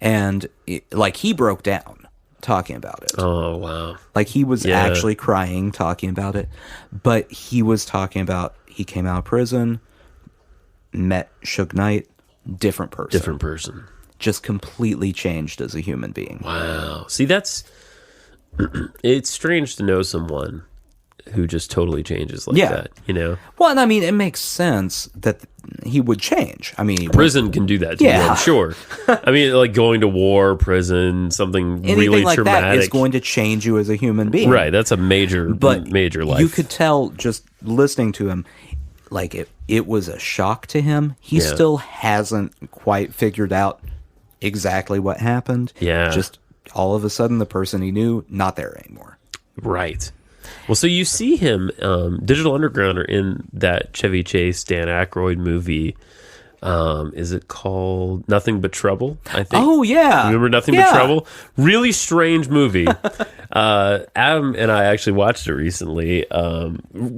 And, he broke down talking about it. Oh, wow. Like, he was actually crying talking about it. But he was talking about, he came out of prison, met Suge Knight, different person. Just completely changed as a human being. Wow. See, it's strange to know someone who just totally changes like that, Well, and I mean, it makes sense that he would change. I mean... Prison can do that to you, I'm sure. I mean, like going to war, prison, something really like traumatic. That is going to change you as a human being. Right, that's a major life. You could tell just listening to him, like it was a shock to him. He still hasn't quite figured out exactly what happened. Yeah. Just all of a sudden, the person he knew, not there anymore. Right. Well, so you see him, Digital Underground are in that Chevy Chase, Dan Aykroyd movie. Is it called Nothing But Trouble, I think? Oh, yeah. Remember Nothing But Trouble? Really strange movie. Adam and I actually watched it recently.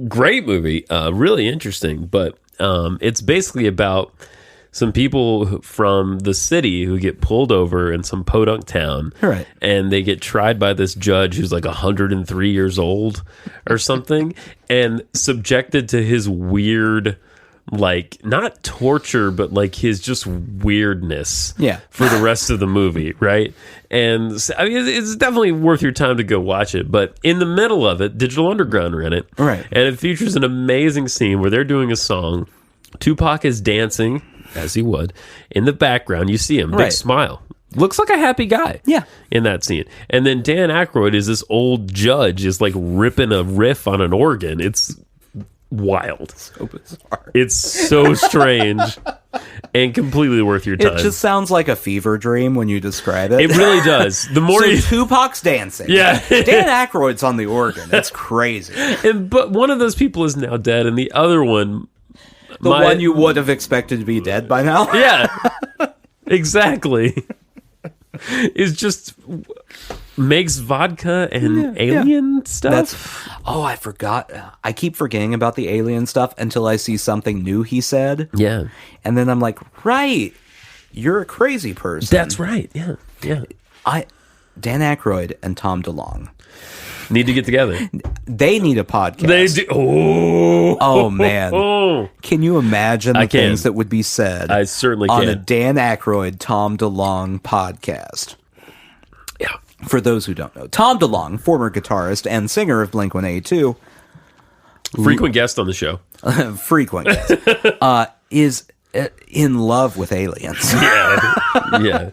Great movie. Really interesting. But it's basically about some people from the city who get pulled over in some podunk town. Right. And they get tried by this judge who's like 103 years old or something and subjected to his weird, like, not torture, but like his just weirdness for the rest of the movie, right? And I mean, it's definitely worth your time to go watch it. But in the middle of it, Digital Underground are in it. Right. And it features an amazing scene where they're doing a song. Tupac is dancing, as he would. In the background, you see him, big smile. Looks like a happy guy. Yeah. In that scene. And then Dan Aykroyd is this old judge, is like ripping a riff on an organ. It's wild. So bizarre. It's so strange and completely worth your time. It just sounds like a fever dream when you describe it. It really does. The more Tupac's dancing. Yeah. Dan Aykroyd's on the organ. That's crazy. But one of those people is now dead, and the other one... The one you would have expected to be dead by now? Yeah. Exactly. Is just... makes vodka and alien stuff. I forgot. I keep forgetting about the alien stuff until I see something new he said. Yeah. And then I'm like, right, you're a crazy person. That's right. Yeah. Yeah. Dan Aykroyd and Tom DeLonge need to get together. They need a podcast. They do. Oh man. Can you imagine the things that would be said I certainly on can. a Dan Aykroyd, Tom DeLonge podcast? Yeah. For those who don't know, Tom DeLonge, former guitarist and singer of Blink-182, frequent guest on the show, frequent guest, is in love with aliens. Yeah.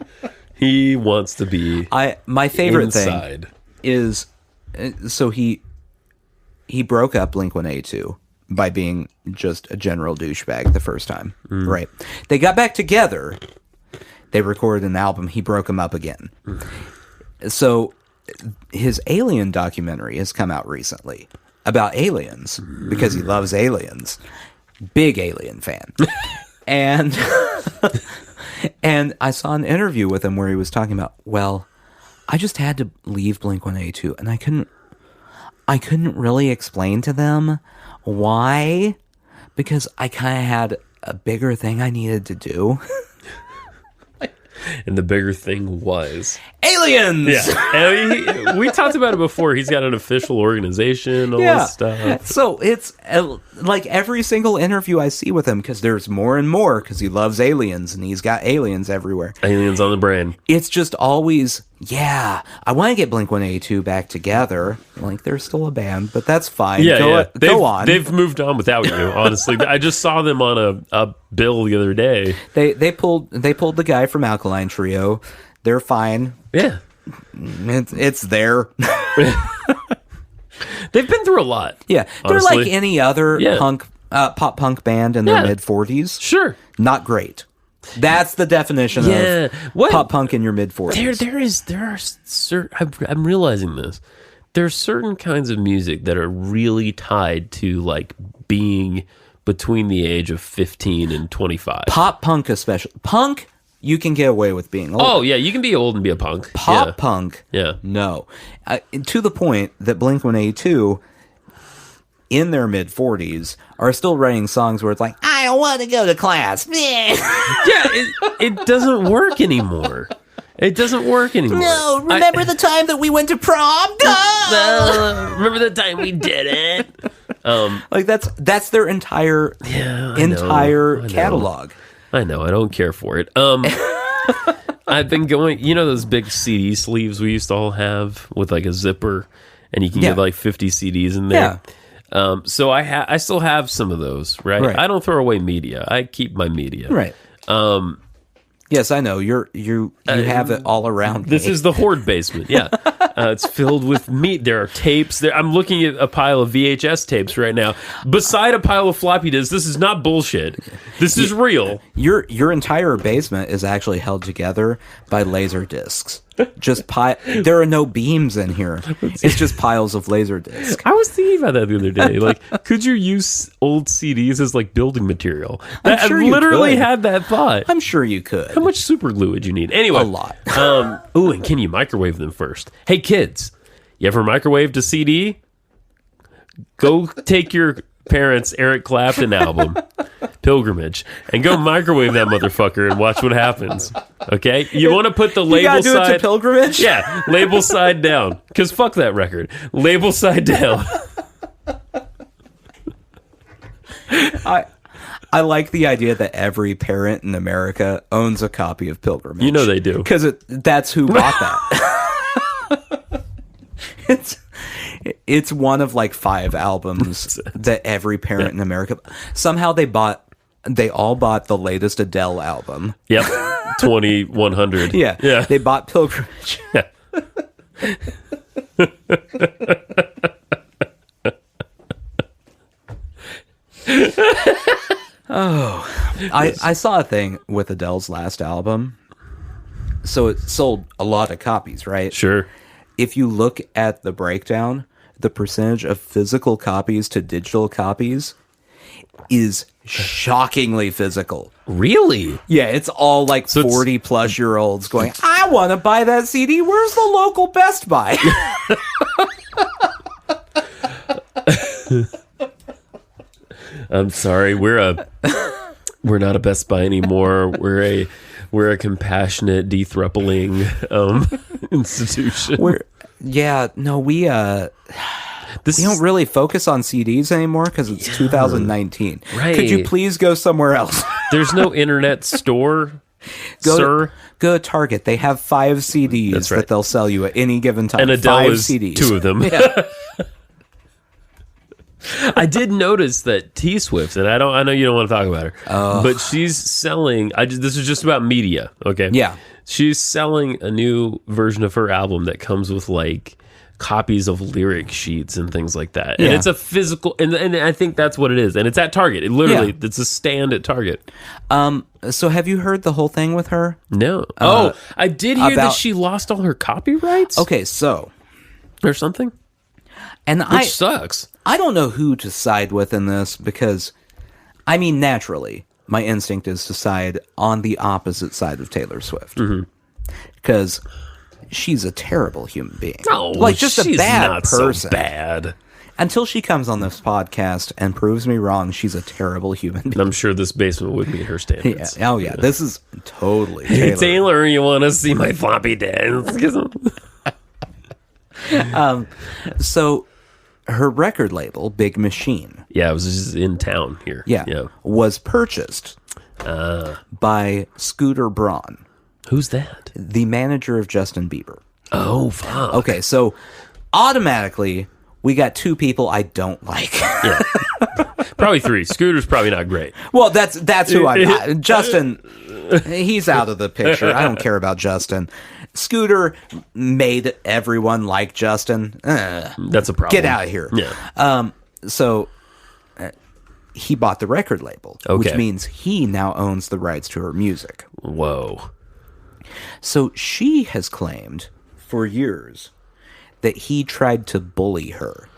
He wants to be. My favorite inside. thing is, so he broke up Blink-182 by being just a general douchebag the first time, right? They got back together. They recorded an album. He broke them up again. So his Alien documentary has come out recently about aliens because he loves aliens. Big Alien fan. And and I saw an interview with him where he was talking about, well, I just had to leave Blink-182 and I couldn't really explain to them why, because I kind of had a bigger thing I needed to do. And the bigger thing was aliens. Yeah, and we talked about it before. He's got an official organization, all this stuff. So it's like every single interview I see with him, because there's more and more, because he loves aliens and he's got aliens everywhere. Aliens on the brain. It's just always, I want to get Blink-182 back together. Like, they're still a band, but that's fine. Go on. They've moved on without you, honestly. I just saw them on a bill the other day. They pulled the guy from Alkaline Trio. They're fine. Yeah. It's there. They've been through a lot. Yeah. Honestly. They're like any other pop punk band in their mid-40s. Sure. Not great. That's the definition of pop punk in your mid-40s. I'm realizing this. There's certain kinds of music that are really tied to like being between the age of 15 and 25. Pop punk especially. Punk, you can get away with being old. Oh, yeah, you can be old and be a punk. Pop punk, no. To the point that Blink-182, in their mid-40s, are still writing songs where it's like, I don't want to go to class. It doesn't work anymore. It doesn't work anymore. No, remember the time that we went to prom? Remember the time we did it? Like that's their entire catalog. I know. I don't care for it. I've been going. You know those big CD sleeves we used to all have with like a zipper, and you can get like 50 CDs in there. Yeah. So I still have some of those. Right. I don't throw away media. I keep my media. Right. Yes, I know. You have it all around. This is the hoard basement. Yeah, it's filled with meat. There are tapes. I'm looking at a pile of VHS tapes right now, beside a pile of floppy disks. This is not bullshit. This is real. Your entire basement is actually held together by laser discs. There are no beams in here. It's just piles of laser discs. I was thinking about that the other day. Like, could you use old CDs as like building material? I literally had that thought. I'm sure you could. How much super glue would you need? Anyway, a lot. And can you microwave them first? Hey kids, you ever microwaved a CD? Go take your parents' Eric Clapton album, Pilgrimage, and go microwave that motherfucker and watch what happens. Okay? You want to put the label do side... it to Pilgrimage? Yeah, label side down. Because fuck that record. Label side down. I like the idea that every parent in America owns a copy of Pilgrimage. You know they do. Because that's who bought that. It's one of like 5 albums that every parent in America... Somehow they all bought the latest Adele album. Yep. 2100. Yeah. They bought Pilgrimage. Yeah. I saw a thing with Adele's last album. So it sold a lot of copies, right? Sure. If you look at the breakdown, the percentage of physical copies to digital copies is shockingly physical. Really? Yeah, it's all like 40-plus-year-olds going, I want to buy that CD. Where's the local Best Buy? I'm sorry. We're not a Best Buy anymore. We're a compassionate de-thruppling institution. We don't really focus on CDs anymore because it's 2019. Right. Could you please go somewhere else? There's no internet store, sir. Go to Target. They have 5 CDs that they'll sell you at any given time. And Adele 5 is CDs. 2 of them. Yeah. I did notice that T Swift, and I know you don't want to talk about her, but she's selling. This is just about media, okay? Yeah, she's selling a new version of her album that comes with like copies of lyric sheets and things like that, and it's a physical, and I think that's what it is, and it's at Target. It literally, it's a stand at Target. So have you heard the whole thing with her? No. I did hear that she lost all her copyrights. Okay, so or something. And Which sucks. I don't know who to side with in this because, I mean, naturally, my instinct is to side on the opposite side of Taylor Swift. Because she's a terrible human being. No, like, just a she's bad not person. So bad. Until she comes on this podcast and proves me wrong, she's a terrible human being. I'm sure this basement would meet her standards. Yeah. Oh, yeah. This is totally Hey, Taylor. Taylor, you want to see my floppy dance? So, her record label, Big Machine, Yeah, I was just in town here. was purchased by Scooter Braun, Who's that? the manager of Justin Bieber. Oh, fuck. Okay, so automatically we got two people I don't like. Yeah. Probably three. Scooter's probably not great. Well, that's who I'm not. Justin, he's out of the picture. I don't care about Justin. Scooter made everyone like Justin. That's a problem. Get out of here. Yeah. So he bought the record label, which Okay. means he now owns the rights to her music. Whoa. So she has claimed for years that he tried to bully her.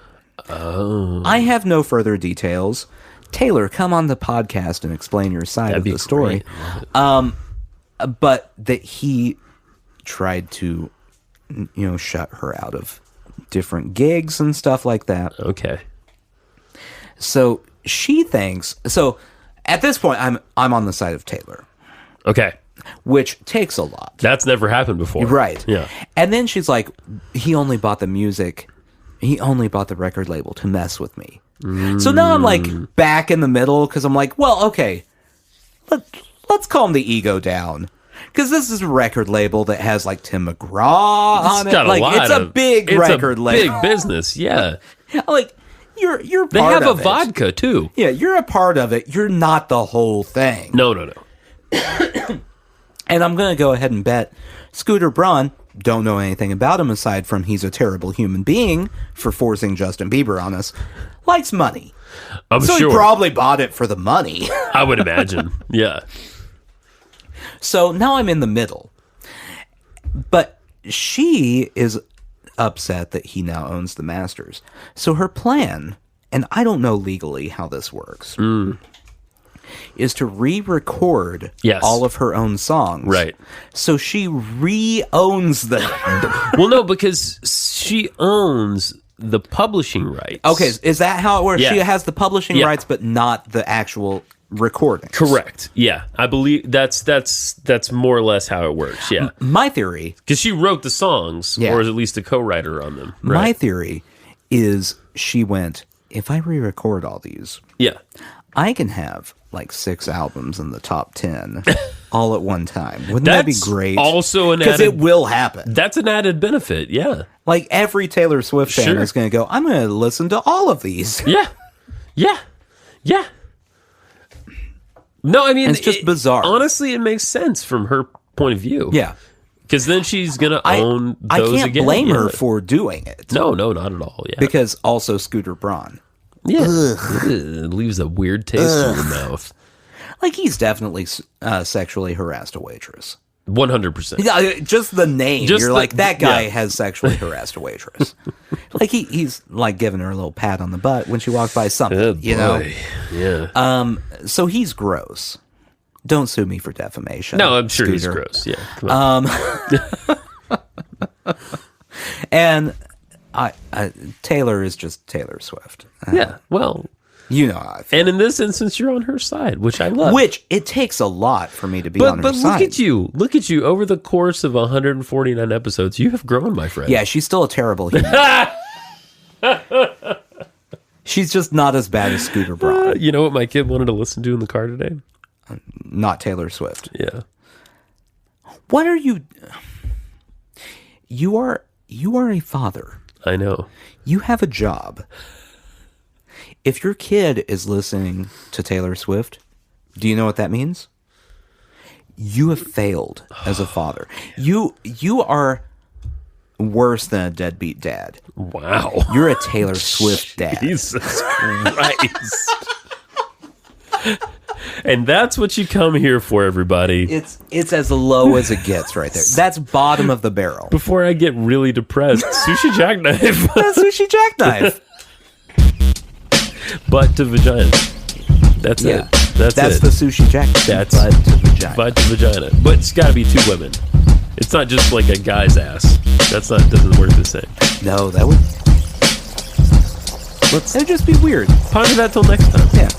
Oh. I have no further details. Taylor, come on the podcast and explain your side That'd of be the story. great. But that he tried to, shut her out of different gigs and stuff like that. Okay. So she thinks. So at this point, I'm on the side of Taylor, Okay. which takes a lot. That's never happened before. Right. Yeah. And then she's like, he only bought the music. He only bought the record label to mess with me. So now I'm like back in the middle because I'm like, well, okay, let's calm the ego down. Because this is a record label that has like Tim McGraw on it. Like it's a big record label. Big business. Yeah. Like you're They part have a of it. vodka too. Yeah, you're a part of it. You're not the whole thing. No. And I'm going to go ahead and bet Scooter Braun, don't know anything about him aside from he's a terrible human being for forcing Justin Bieber on us, likes money. I'm So sure. he probably bought it for the money. I would imagine. Yeah. So now I'm in the middle. But she is upset that he now owns the masters. So her plan, and I don't know legally how this works, is to re-record Yes. all of her own songs. Right. So she re-owns them. Well, no, because she owns the publishing rights. Okay, is that how it works? Yeah. She has the publishing Yeah. rights, but not the actual recordings. Correct. Yeah. I believe that's more or less how it works. Yeah. My theory, Because she wrote the songs, Yeah. or is at least a co-writer on them. my Right. theory is she went, if I re-record all these, Yeah. I can have like 6 albums in the top 10 all at one time. Wouldn't that be That's great? also an Because added. it will happen. That's an added benefit. Yeah. Like every Taylor Swift fan Sure. is going to go, I'm going to listen to all of these. Yeah. Yeah. Yeah. No, I mean, It's just bizarre. Honestly, it makes sense from her point of view. Yeah. Because then she's going to own I those can't again. blame Yeah. her for doing it. No, not at all. Yeah. Because also Scooter Braun. Yeah. Ugh, it leaves a weird taste in your mouth. Like he's definitely sexually harassed a waitress. 100%. Yeah, just the name. Just You're the- like, that guy yeah. has sexually harassed a waitress. Like he's like giving her a little pat on the butt when she walked by something, Oh, you know? boy. Yeah. So he's gross. Don't sue me for defamation. No, I'm sure he's Scooter. gross. Yeah. Come on. And Taylor is just Taylor Swift. Yeah. Well, You know how I feel. and in this instance, you're on her side, which I love. Which it takes a lot for me to be on her But side. look at you. Over the course of 149 episodes, you have grown, my friend. Yeah, she's still a terrible human. She's just not as bad as Scooter Braun. You know what my kid wanted to listen to in the car today? Not Taylor Swift. Yeah. What are you? You are a father. I know. You have a job. If your kid is listening to Taylor Swift, do you know what that means? You have failed as a father. You are worse than a deadbeat dad. Wow. You're a Taylor Swift dad. Jesus Christ. And that's what you come here for, everybody. It's as low as it gets right there. That's bottom of the barrel. Before I get really depressed, Sushi Jackknife. Sushi Jackknife. Butt to vagina. That's Yeah. it. That's it. the Sushi Jackknife. That's butt to vagina. Butt to vagina. But it's got to be 2 women. It's not just like a guy's ass. Doesn't work the same. No, that would... That'd just be weird. Ponder that till next time. Yeah.